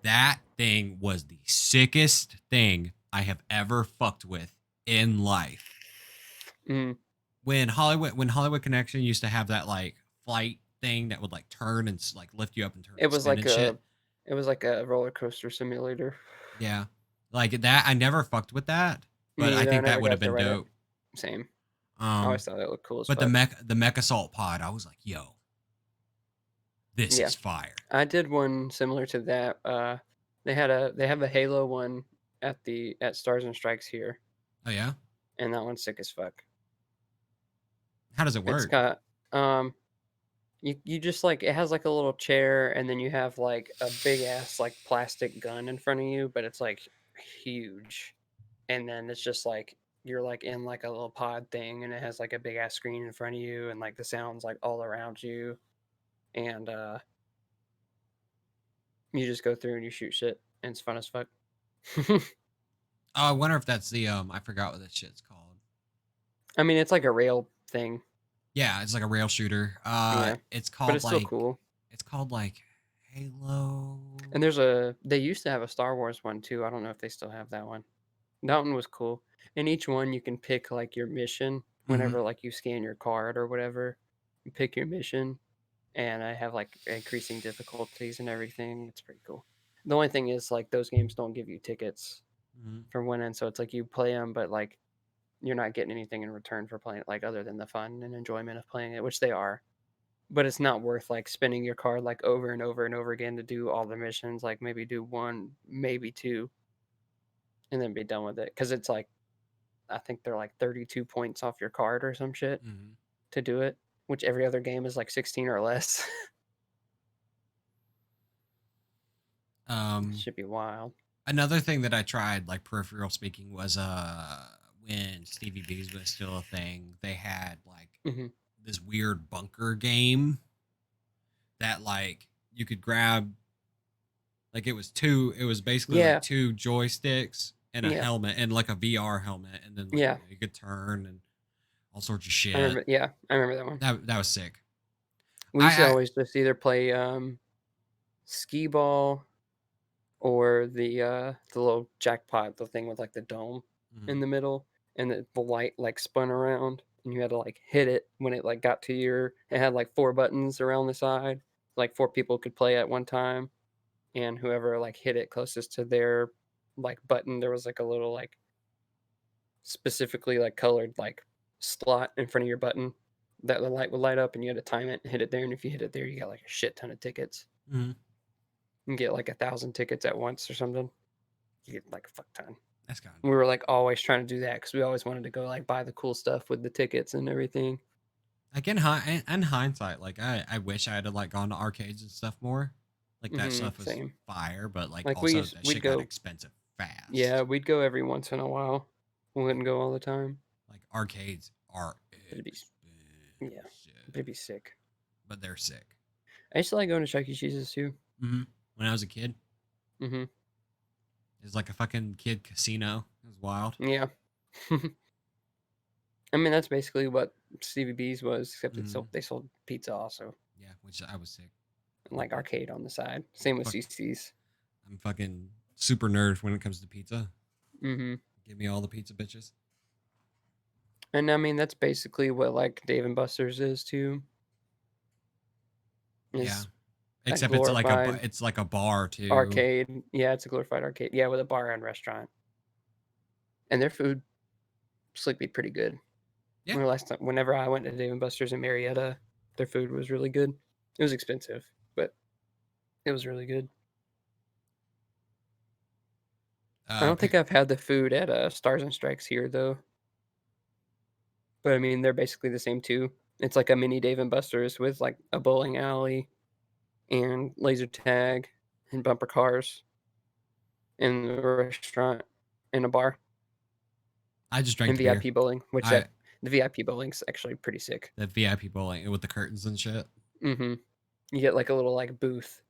That thing was the sickest thing I have ever fucked with in life. Mhm. When Hollywood Connection used to have that like flight thing that would like turn and like lift you up and turn It and was spin like and shit. a it was like a roller coaster simulator. Yeah. Like that I never fucked with that, but Me I either. I think that never would have got to been ride it. dope. Same. I Um always thought it looked cool as but fuck. the mech assault pod, I was like, yo, this Yeah. is fire. I did one similar to that. They have a Halo one at Stars and Strikes here, Oh yeah? and that one's sick as fuck. How does it It's work? got um you just like it has like a little chair and then you have like a big ass like plastic gun in front of you, but it's like huge. And then it's just like you're like in like a little pod thing and it has like a big ass screen in front of you and like the sounds like all around you and you just go through and you shoot shit and it's fun as fuck. Oh, I wonder if that's the I forgot what that shit's called. I mean, it's like a rail thing. Yeah, it's like a rail shooter. Yeah, but it's still cool. It's called like Halo. And they used to have a Star Wars one too. I don't know if they still have that one. That one was cool. And each one you can pick like your mission Mhm. whenever like you scan your card or whatever. You pick your mission and I have like increasing difficulties and everything. It's pretty cool. The only thing is like those games don't give you tickets Mhm. for winning, so it's like you play them, but like you're not getting anything in return for playing it, like other than the fun and enjoyment of playing it, which they are. But it's not worth like spinning your card like over and over and over again to do all the missions. Like maybe do one, maybe two, and then be done with it. Because it's like I think they're like 32 points off your card or some shit Mhm. to do it, which every other game is like 16 or less. Um Should be wild. Another thing that I tried, like peripheral speaking, was when Stevie B's was still a thing, they had like Hmm. this weird bunker game that like you could grab like it was basically like Yeah, two joysticks and a yeah, helmet and like a VR helmet and then like yeah. you could turn and all sorts of I shit. remember. Yeah, I remember that one. That was sick. We used to I always just either play skee ball or the little jackpot, the thing with like the dome in mhm. the middle, and the light like spun around, and you had to like hit it when it like got to your. It had like four buttons around the side, like four people could play at one time, and whoever like hit it closest to their like button, there was like a little like specifically like colored like slot in front of your button that the light would light up, and you had to time it and hit it there, and if you hit it there, you got like a shit ton of tickets. Mhm. You can get like 1,000 tickets at once or something. You get like a fuck ton. That's kind of We dope. were like always trying to do that because we always wanted to go like buy the cool stuff with the tickets and everything. Like in hindsight, like I wish I had like gone to arcades and stuff more. Like that stuff was Same. fire, but like Like also that we'd shit got go. expensive Yeah, fast. we'd go every once in a while. We wouldn't go all the time. Like arcades are It'd be yeah, but expensive, it'd be sick. but they're sick. I used to like going to Chuck E. Cheese's too. When I was a kid, Hmm. it was like a fucking kid casino. It was wild. Yeah. I mean that's basically what Stevie B's was, except hmm they sold pizza also, Yeah, which I was sick. and like arcade on the side. Same with Fuck, CC's. I'm fucking super nerd when it comes to pizza. Hmm. Give me all the pizza, bitches. And I mean that's basically what like Dave and Buster's is too. Yeah, Is a except glorified it's like a bar too. arcade. Yeah, it's a glorified arcade. Yeah, with a bar and restaurant. And their food sleepy pretty good. Yeah. When last time, whenever I went to Dave and Buster's in Marietta, their food was really good. It was expensive, but it was really good. I don't think Pick. I've had the food at Stars and Strikes here though. But I mean, they're basically the same too. It's like a mini Dave and Buster's with like a bowling alley and laser tag and bumper cars in the restaurant and a bar I just drank and the beer. VIP bowling, which I the VIP bowling's actually pretty sick. the VIP bowling with the curtains and shit. Mm-hmm. You get like a little like booth.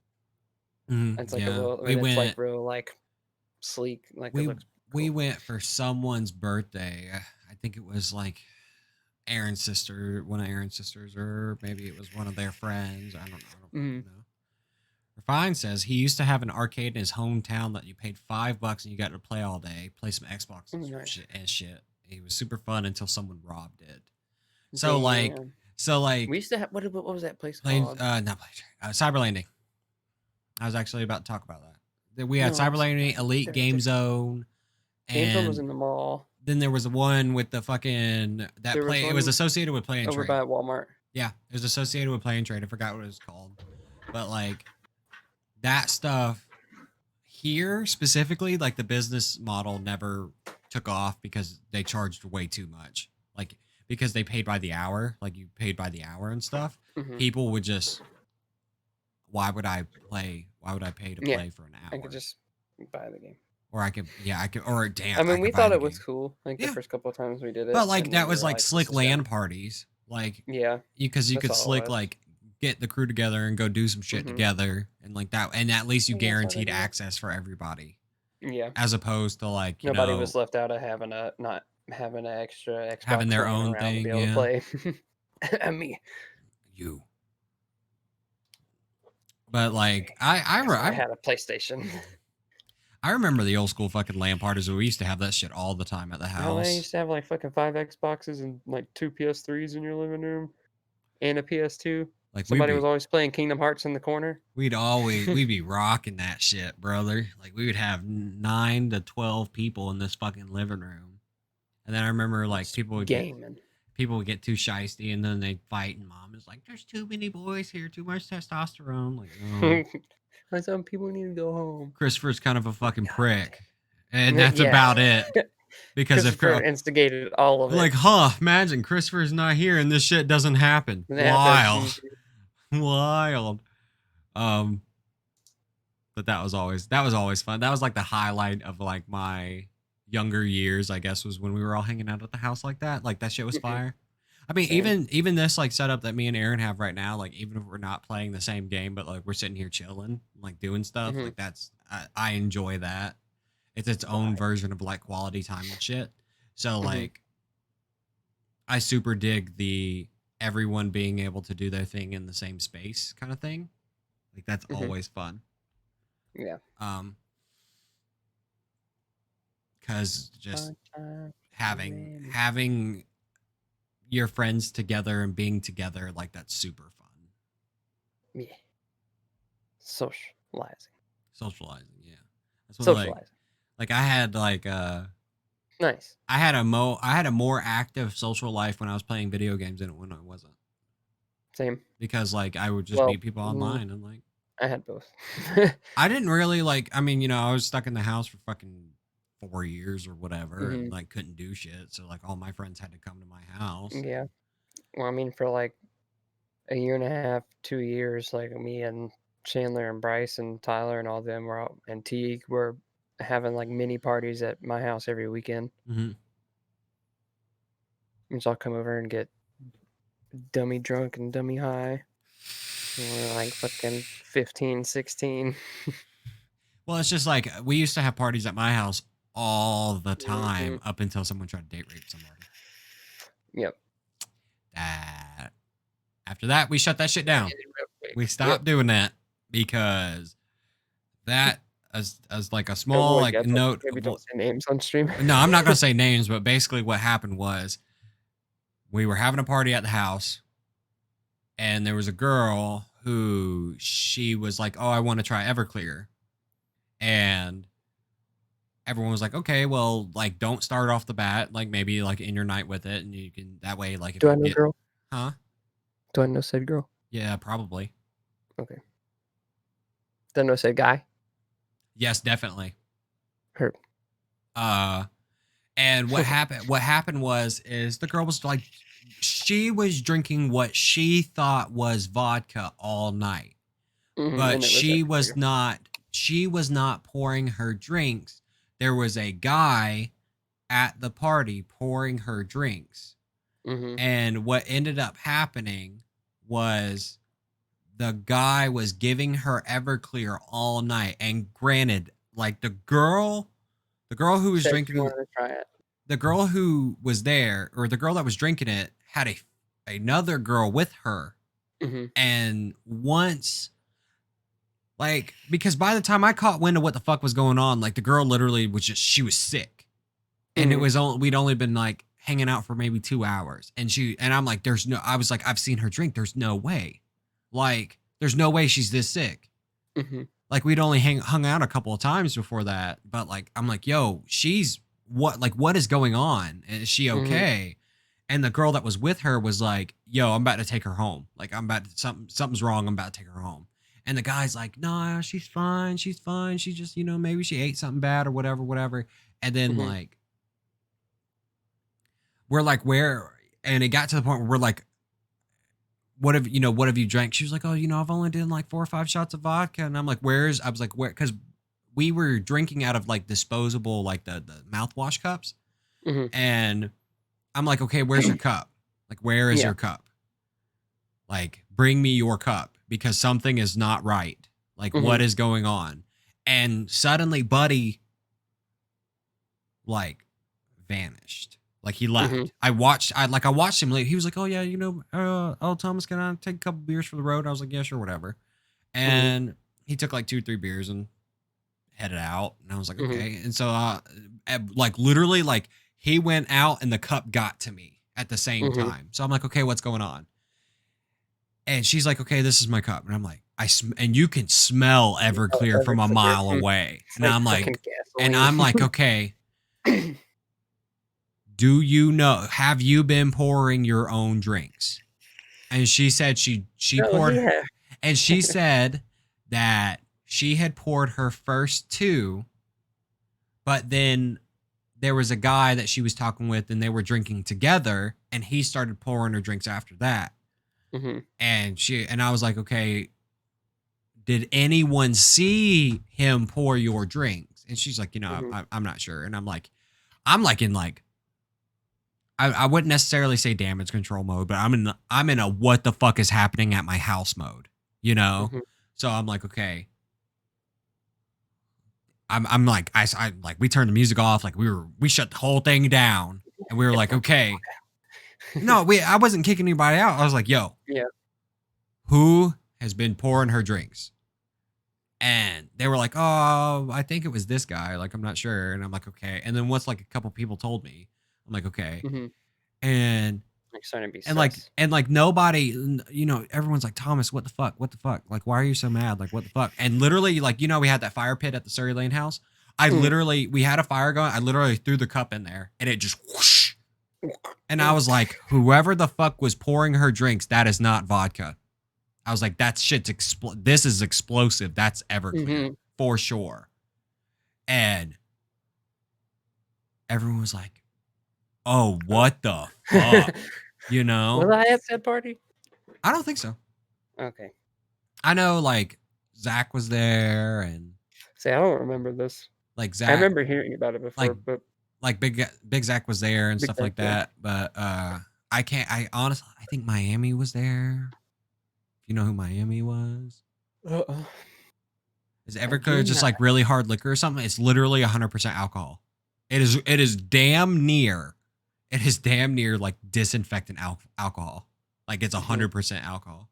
It's like a Yeah, little, we and it's like went. real like sleek. Like it We looks we cool. went for someone's birthday. I think it was like Aaron's sister, one of Aaron's sisters, or maybe it was one of their friends. I don't Mm-hmm. fucking know. Refine says he used to have an arcade in his hometown that you paid $5 and you got to play all day, play some Xbox and Nice. shit. It was super fun until someone robbed it. So like, we used to have what was that place plane, called? not plane, Cyber Landing. I was actually about to talk about that. We had No, Cyber Landing, Elite Game Zone, Game Zone was and in the mall. then there was the one with the fucking that There was play. It was one associated with Play and over Trade. by Walmart. Yeah, it was associated with Play and Trade. I forgot what it was called, but like that stuff here specifically, like the business model never took off because they charged way too much. Like because they paid by the hour, like you paid by the hour and stuff. Mhm. People would just, why would I play? Why would I pay to Yeah, play for an hour? I could just buy the game. Or I could, or damn. I mean, we could buy thought the it was game. cool. Like Yeah. the first couple of times we did it. But like and that then we was were like this slick is LAN dumb. parties. Like Yeah, because you that's could all it slick was. like get the crew together and go do some shit Mhm. together and like that, and at least you Yeah, that's how they guaranteed do it. access for everybody, Yeah, as opposed to like nobody was left out of having a not having an extra Xbox having their laying own around to thing. be able Yeah, to play. Me, you. But like I I had a PlayStation. I remember the old school fucking LAN parties where we used to have that shit all the time at the Hell, I house. used to have like fucking 5 Xboxes and like 2 PS3s in your living room and a PS2. Like Somebody was always playing Kingdom Hearts in the corner. we'd be rocking that shit, brother. Like we would have 9 to 12 people in this fucking living room. And then I remember like people would get too shysty and then they'd fight and mom is like, there's too many boys here, too much testosterone. Like, no. Some people need to go home. Christopher's kind of a fucking prick. And that's about it. Because if Christopher instigated all of it. Like, imagine Christopher's not here and this shit doesn't happen. Wild. Wild. But that was always fun. That was like the highlight of like my younger years, I guess, was when we were all hanging out at the house like that. Like that shit was fire. I mean, even this like setup that me and Aaron have right now, like even if we're not playing the same game, but like we're sitting here chilling, like doing stuff, like that's I enjoy that. It's its own version of like quality time and shit. So like I super dig the everyone being able to do their thing in the same space kind of thing. Like that's always fun. Yeah. Cause just having your friends together and being together, like that's super fun. Yeah. Socializing, yeah. That's what socializing. like I had like nice. I had a more active social life when I was playing video games than when I wasn't. Same. Because like I would just meet people online and like I had both. I didn't really like, I mean, you know, I was stuck in the house for fucking 4 years or whatever and like couldn't do shit. So like all my friends had to come to my house. Yeah. Well, I mean, for like a year and a half, 2 years, like me and Chandler and Bryce and Tyler and all of them were out, and Teague were having like mini parties at my house every weekend. We just all come over and get dummy drunk and dummy high. And we're like fucking 15, 16. Well, it's just like we used to have parties at my house all the time up until someone tried to date rape somebody. Yep. After that, we shut that shit down. We stopped doing that because that as like a small like note. Maybe don't say names on stream. No, I'm not gonna say names, but basically what happened was we were having a party at the house, and there was a girl who she was like, "Oh, I want to try Everclear," and everyone was like, "Okay, well, like don't start off the bat, like maybe like in your night with it, and you can that way like." If Do I know girl? Huh? Do I know said girl? Yeah, probably. Okay. Do I know said guy? Yes, definitely. Heard. And what happened was the girl was like, she was drinking what she thought was vodka all night. but And it was everywhere. she was not pouring her drinks. There was a guy at the party pouring her drinks. Mhm. And what ended up happening was the guy was giving her Everclear all night. And granted, like the girl who was Said she drinking, wanted to try it. the girl who was there, or the girl that was drinking it, had another girl with her. Mhm. And once, like, because by the time I caught wind of what the fuck was going on, like the girl literally was just, she was sick. And it Mhm. was only, we'd only been like hanging out for maybe 2 hours. And I'm like, I was like, I've seen her drink. There's no way. Like, there's no way she's this sick. Mhm. Like, we'd only hung out a couple of times before that. But like, I'm like, yo, she's what is going on? Is she Mhm. okay? And the girl that was with her was like, yo, I'm about to take her home. Like, something's wrong. I'm about to take her home. And the guy's like, nah, she's fine. She's fine. She just, maybe she ate something bad or whatever, whatever. And then Mhm. like, we're like, where? And it got to the point where we're like, what have you drank? She was like, oh, I've only done like 4 or 5 shots of vodka. And I'm like, I was like, where? Because we were drinking out of like disposable, like the mouthwash cups. Mhm. And I'm like, okay, where's your cup? Like, where is Yeah. your cup? Like, bring me your cup because something is not right. Like, what Mhm. is going on? And suddenly, Buddy, like, vanished. Like, he Mhm. left. I watched him leave. He was like, oh yeah, oh Thomas, can I take a couple beers for the road? I was like, yeah, sure, whatever. Mhm. And he took like 2 3 beers and headed out. And I was like, Mhm. okay. And so like literally, like, he went out and the cup got to me at the same Mhm. time. So I'm like, okay, what's going on? And she's like, okay, this is my cup. And I'm like, and you can smell Oh, Everclear from a Everclear. mile away. It's And like fucking and gasoline. I'm like, okay, have you been pouring your own drinks? And she said she Oh, poured, yeah. and she said that she had poured her first 2, but then there was a guy that she was talking with and they were drinking together and he started pouring her drinks after that. Mhm. And I was like, okay, did anyone see him pour your drinks? And she's like, Mhm. I'm not sure. And I'm like in like, I wouldn't necessarily say damage control mode, but I'm in a what the fuck is happening at my house mode, you know? Mhm. So I'm like, okay. I'm like, I like, we turned the music off, like we shut the whole thing down and we were like, Everyone get okay. No, I wasn't kicking anybody out. I was like, yo, Yeah. who has been pouring her drinks? And they were like, oh, I think it was this guy. Like, I'm not sure. And I'm like, okay. And then once like a couple people told me, I'm like, okay. Mhm. And Like, starting to be and like sus. and like nobody, everyone's like, Thomas, what the fuck? What the fuck? Like, why are you so mad? Like, what the fuck? And literally, like, we had that fire pit at the Surrey Lane house. Mhm. We had a fire going. I literally threw the cup in there and it just whoosh. And I was like, whoever the fuck was pouring her drinks, that is not vodka. I was like, that shit's this is explosive. That's Everclear Mhm. for sure. And everyone was like, oh, what the fuck? You Was know? I at said party? I don't think so. Okay. I know like Zach was there and See, I don't remember this. like I Zach, remember hearing about it like before, but Big Zach was there and big stuff Zach, like yeah. that. But I honestly, I think Miami was there. You know who Miami was? Uh-uh. Is I do Everclear just not. like really hard liquor or something? It's literally 100% alcohol. It is damn near. It is damn near like disinfectant alcohol. Like it's Mhm. 100% alcohol.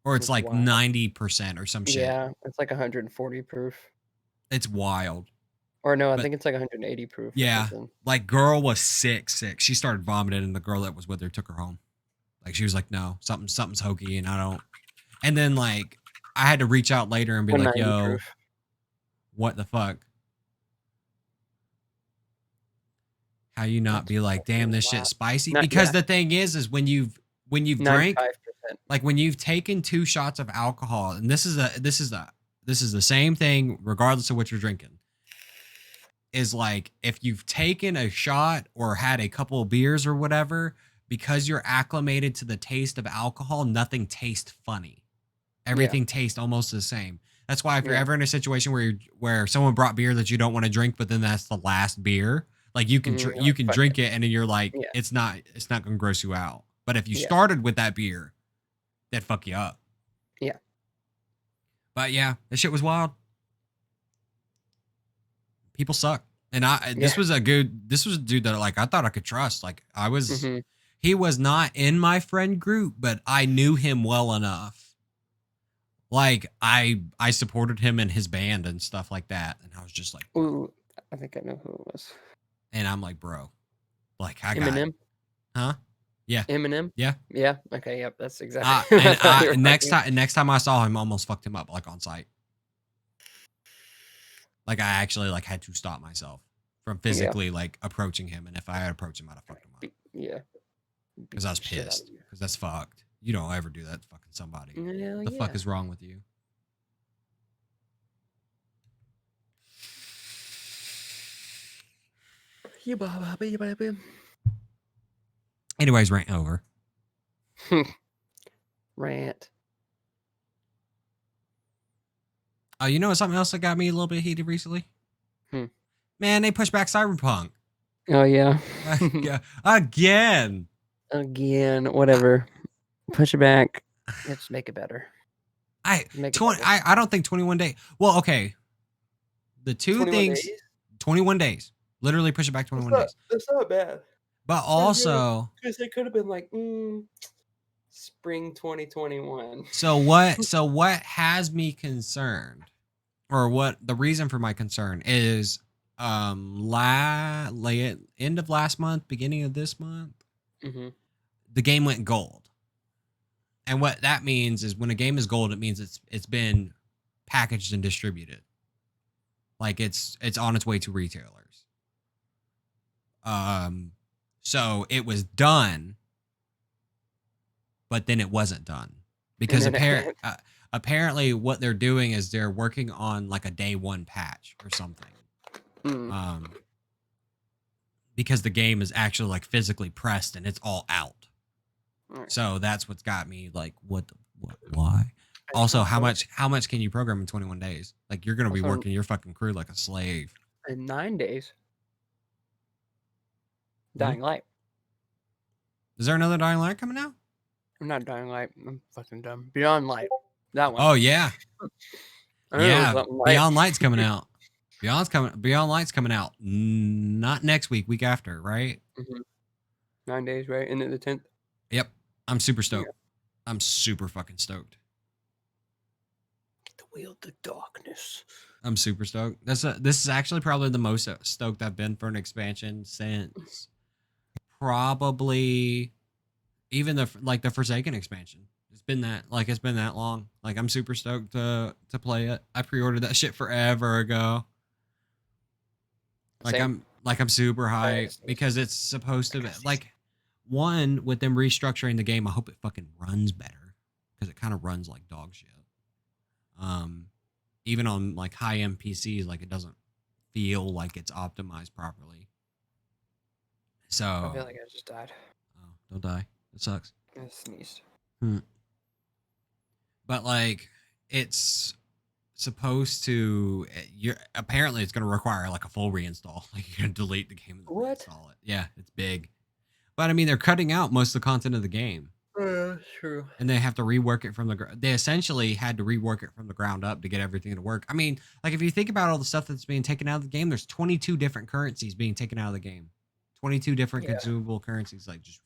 Or it's That's like wild. 90% or some shit. Yeah, it's like 140 proof. It's wild. Or no, I But think it's like 180 proof or yeah, something. like girl was sick. She started vomiting and the girl that was with her took her home. Like she was like, no, something's hokey and I don't. And then like I had to reach out later and be like, 190 yo, proof. what the fuck? How you not That's be like, damn, fucking this shit's wild. spicy? Not Because yeah, the thing is when you've drank, 95%. like when you've taken 2 shots of alcohol, and this is the same thing regardless of what you're drinking. Is like if you've taken a shot or had a couple of beers or whatever, because you're acclimated to the taste of alcohol, nothing tastes funny Everything tastes almost the same. That's why if you're Yeah. ever in a situation where someone brought beer that you don't want to drink, but then that's the last beer, like you can You're you like, can "Fuck drink it and then you're like, Yeah. it's not gonna gross you out. But if you Yeah. started with that beer, that'd fuck you up. Yeah. But yeah, this shit was wild. People suck. And this Yeah. was a dude that like I thought I could trust. Like Mhm. he was not in my friend group, but I knew him well enough. Like I supported him in his band and stuff like that. And I was just like, Ooh, I think I know who it was. and I'm like, bro, like I got, Eminem? huh? Yeah. Eminem? Yeah. Yeah. Okay. Yep. That's exactly what I And thought you were talking next time I saw him, I almost fucked him up like on site. Like I actually like had to stop myself from Yeah. physically like approaching him. And if I had approached him, I'd have fucked him up Yeah. because I was Beat the shit out of pissed you. because that's fucked. You don't ever do that to fucking somebody. Hell The fuck yeah. is wrong with you? You baby. Anyways, rant over. Rant. Oh, you know something else that got me a little bit heated recently? Hmm. Man, they pushed back Cyberpunk. Oh yeah. Again. Again. Whatever. Push it back. Let's make it better. I don't think 21 days. Well, okay. The two 21 things days? 21 days. Literally push it back 21 days. That's not bad. But also, Because they could have been like, spring 2021. so what has me concerned, or what the reason for my concern is end of last month, beginning of this month, Mm-hmm. the game went gold. And what that means is when a game is gold, it means it's been packaged and distributed. Like it's on its way to retailers. So it was done, but then it wasn't done because apparently what they're doing is they're working on like a day one patch or something. Because the game is actually like physically pressed and it's all out. Right. So that's what's got me like, why? Also, how much can you program in 21 days? Like you're gonna be working your fucking crew like a slave. In 9 days. Dying Light. Is there another Dying Light coming out? I'm not Dying Light. I'm fucking dumb. Beyond Light. That one. Oh yeah. Yeah. Beyond Light's coming out. Beyond Light's coming out. Not next week, week after, right? Mm-hmm. 9 days, right? Isn't it the 10th? Yep. I'm super stoked. Yeah. I'm super fucking stoked. The Wheel of the Darkness. I'm super stoked. This is actually probably the most stoked I've been for an expansion since probably even the Forsaken expansion. It's been that long. Like I'm super stoked to play it. I pre-ordered that shit forever ago. Like Same. I'm super hyped because it's supposed to be like one with them restructuring the game. I hope it fucking runs better because it kind of runs like dog shit. Even on like high end PCs, like it doesn't feel like it's optimized properly. So I feel like I just died. Oh, don't die. It sucks. I sneezed. But like it's supposed to apparently it's going to require like a full reinstall. Like you're going to delete the game and reinstall it. Yeah, it's big. But I mean, they're cutting out most of the content of the game. True. And they have to rework it from they essentially had to rework it from the ground up to get everything to work. I mean, like if you think about all the stuff that's being taken out of the game, there's 22 different currencies being taken out of the game. 22 different consumable currencies, like just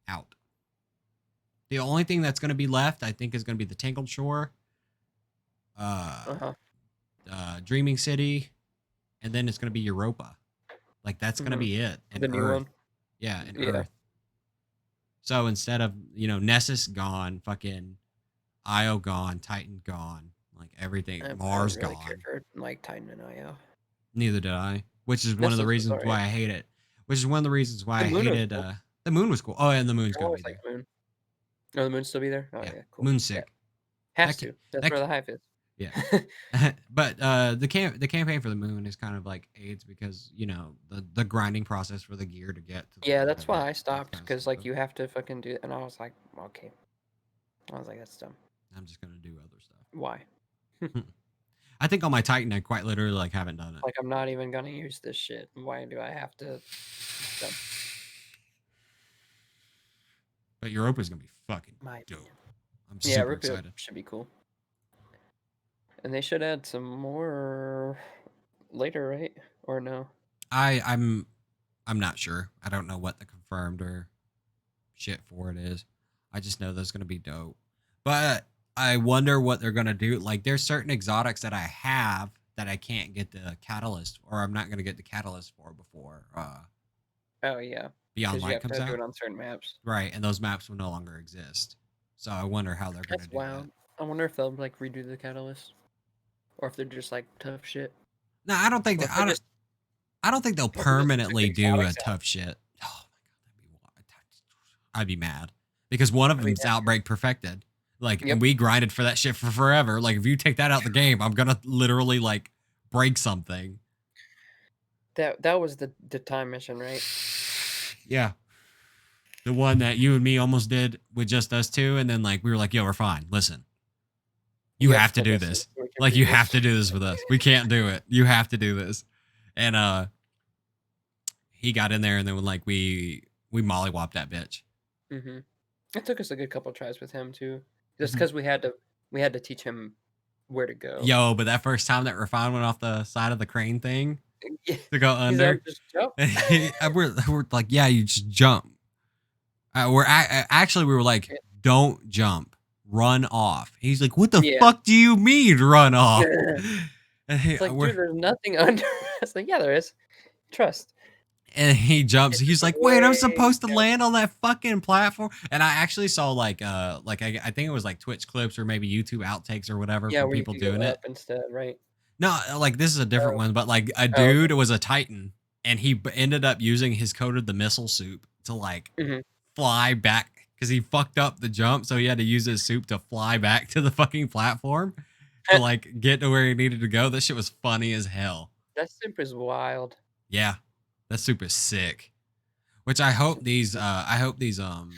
out. The only thing that's going to be left, I think, is going to be the Tangled Shore, Dreaming City, and then it's going to be Europa. Like that's going to be it. And the new one. Yeah, and Earth. So instead of Nessus gone, fucking Io gone, Titan gone, like everything, Mars really gone. For, like Titan and Io. Neither did I. Which is one of the reasons why I hate it. Which is one of the reasons why I hated. The moon was cool. Oh, and the moon's gonna be there. The moon. Oh, the moon's still be there. Oh yeah, cool. Moon's sick. Yeah. Has to. That's where the hive is. Yeah. But the campaign for the moon is kind of like AIDS because the grinding process for the gear to get to the that's why I stopped because like you have to fucking do it, and I was like, okay. I was like, that's dumb. I'm just gonna do other Why? stuff. I think on my Titan, I quite literally like haven't done it. Like, I'm not even gonna use this shit. Why do I have to? Dumb. But Europa's gonna be fucking My dope. opinion. I'm Yeah, super Rupio excited. should be cool. And they should add some more later, right? Or no? I'm not sure. I don't know what the confirmed or shit for it is. I just know that's gonna be dope. But I wonder what they're gonna do. Like, there's certain exotics that I have that I can't get the catalyst, or I'm not gonna get the catalyst for before Oh yeah, Beyond because you Light have to comes do out. it on certain maps. Right, and those maps will no longer exist. So I wonder how they're gonna That's do that. wild. I wonder if they'll like redo the catalyst, or if they're just like tough shit. No, I don't think Or that. if they're just I don't think they'll or if they just took the permanently do a exotics out. tough shit. Oh my god, I'd be mad because one of I mean, them's Outbreak Perfected. Like, Yep. and we grinded for that shit for forever. Like, if you take that out the game, I'm gonna literally like break something. That was the time mission, right? Yeah, the one that you and me almost did with just us two, and then like we were like, "Yo, we're fine. Listen, you have to do this. Like, you have to do this with us. We can't do it. You have to do this." And he got in there, and then like we mollywopped that bitch. Mm-hmm. It took us a good couple tries with him too, just Mhm. because we had to teach him where to go. Yo, but that first time that Rafan went off the side of the crane thing Yeah. to go He's under, like, just jump. we're like, yeah, you just jump. Actually, we were like, don't jump, run off. He's like, what the Yeah. fuck do you mean run off? It's like, dude, there's nothing under us. Like, yeah, there is. Trust. And he jumps. It's He's just like, wait, I'm way supposed to down. land on that fucking platform. And I actually saw like I think it was like Twitch clips or maybe YouTube outtakes or whatever Yeah, from where you people could go doing it. up instead, right? No, like this is a different one, but like a okay. dude was a Titan and he ended up using his Coated the Missile soup to like Mhm. fly back because he fucked up the jump. So he had to use his soup to fly back to the fucking platform to like get to where he needed to go. That shit was funny as hell. That soup is wild. Yeah, that soup is sick. Which I hope these the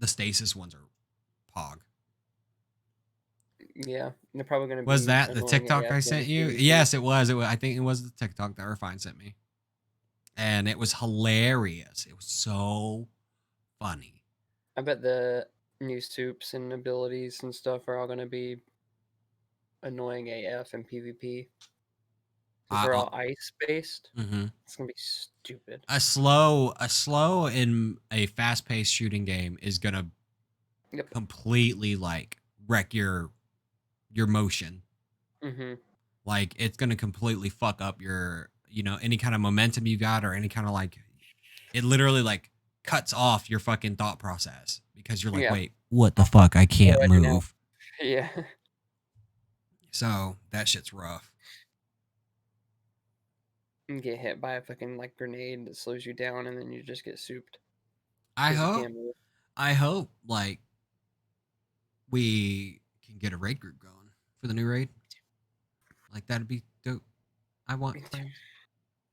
stasis ones are pog. Yeah, they're probably gonna be. Was that the annoying TikTok AF I in sent you? PvP. Yes, it was. I think it was the TikTok that Refine sent me. And it was hilarious. It was so funny. I bet the new soups and abilities and stuff are all gonna be annoying AF in PvP. Because they're all ice based. Mm-hmm. It's gonna be stupid. A slow in a fast paced shooting game is gonna completely like wreck your motion. Mm-hmm. Like it's gonna completely fuck up your any kind of momentum you got or any kind of like it literally like cuts off your fucking thought process because you're like, wait, what the fuck? I can't move. Yeah. So that shit's rough. And get hit by a fucking like grenade that slows you down, and then you just get souped. I hope like we can get a raid group going for the new raid. Like that'd be dope. I want friends.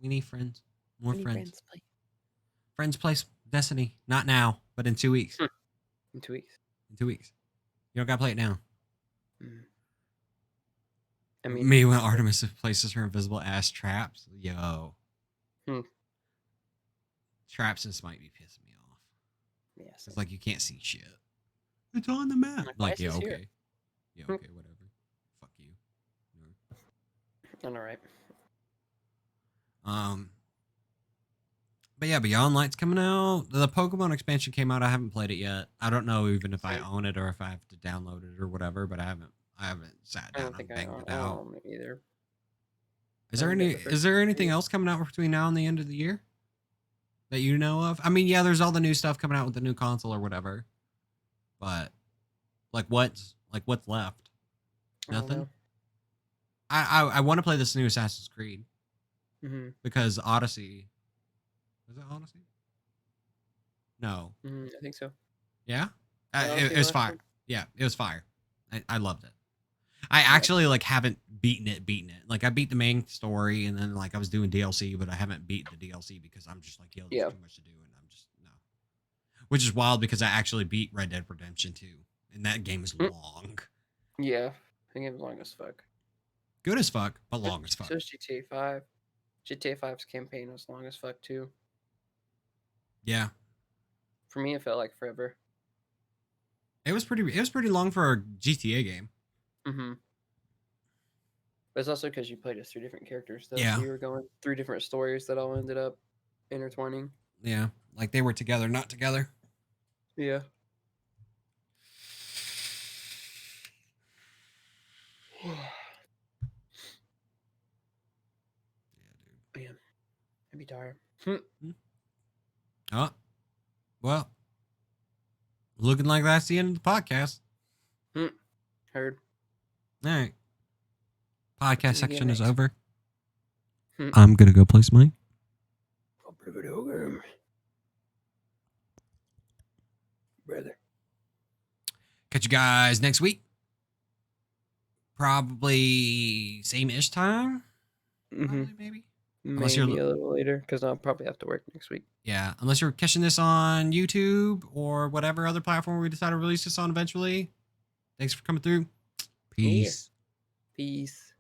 We need friends. More friends. Friends play Destiny. Not now, but in 2 weeks. In 2 weeks. In 2 weeks. You don't gotta play it now. I mean, me when Artemis places her invisible ass traps. Yo. Traps just might be pissing me off. Yes. It's like you can't see shit. It's on the map. Like, yeah, okay. Here? Yeah, okay, whatever. Fuck you. All right. But yeah, Beyond Light's coming out. The Pokemon expansion came out. I haven't played it yet. I don't know even if I own it or if I have to download it or whatever, but I haven't sat down and banged it out. Either. Is there anything else coming out between now and the end of the year that you know of? I mean, yeah, there's all the new stuff coming out with the new console or whatever. But like what's left? Nothing. I want to play this new Assassin's Creed. Mm-hmm. Because Odyssey. Was it Odyssey? No. I think so. Yeah? It was fire. Yeah, it was fire. I loved it. I actually like haven't beaten it. Like I beat the main story and then like I was doing DLC, but I haven't beaten the DLC because I'm just like, yo, there's too much to do and I'm just no. Which is wild because I actually beat Red Dead Redemption 2 and that game is long. Yeah, the game's long as fuck. Good as fuck, but long as fuck. So is GTA 5. GTA 5's campaign was long as fuck too. Yeah, For me, it felt like forever. it was pretty long for a GTA game. Mm-hmm. But it's also because you played as 3 different characters, though. Yeah. So you were going 3 different stories that all ended up intertwining. Yeah, like they were together, not together. Yeah. Man, I'd be tired. Oh, well, looking like that's the end of the podcast. Heard. All right, podcast See you section is next. over. I'm gonna go play Smite. Brother. Catch you guys next week. Probably same-ish time. Mm-hmm. Probably, maybe. Maybe a little later, because I'll probably have to work next week. Yeah, unless you're catching this on YouTube or whatever other platform we decide to release this on eventually. Thanks for coming through. Peace. Yeah. Peace.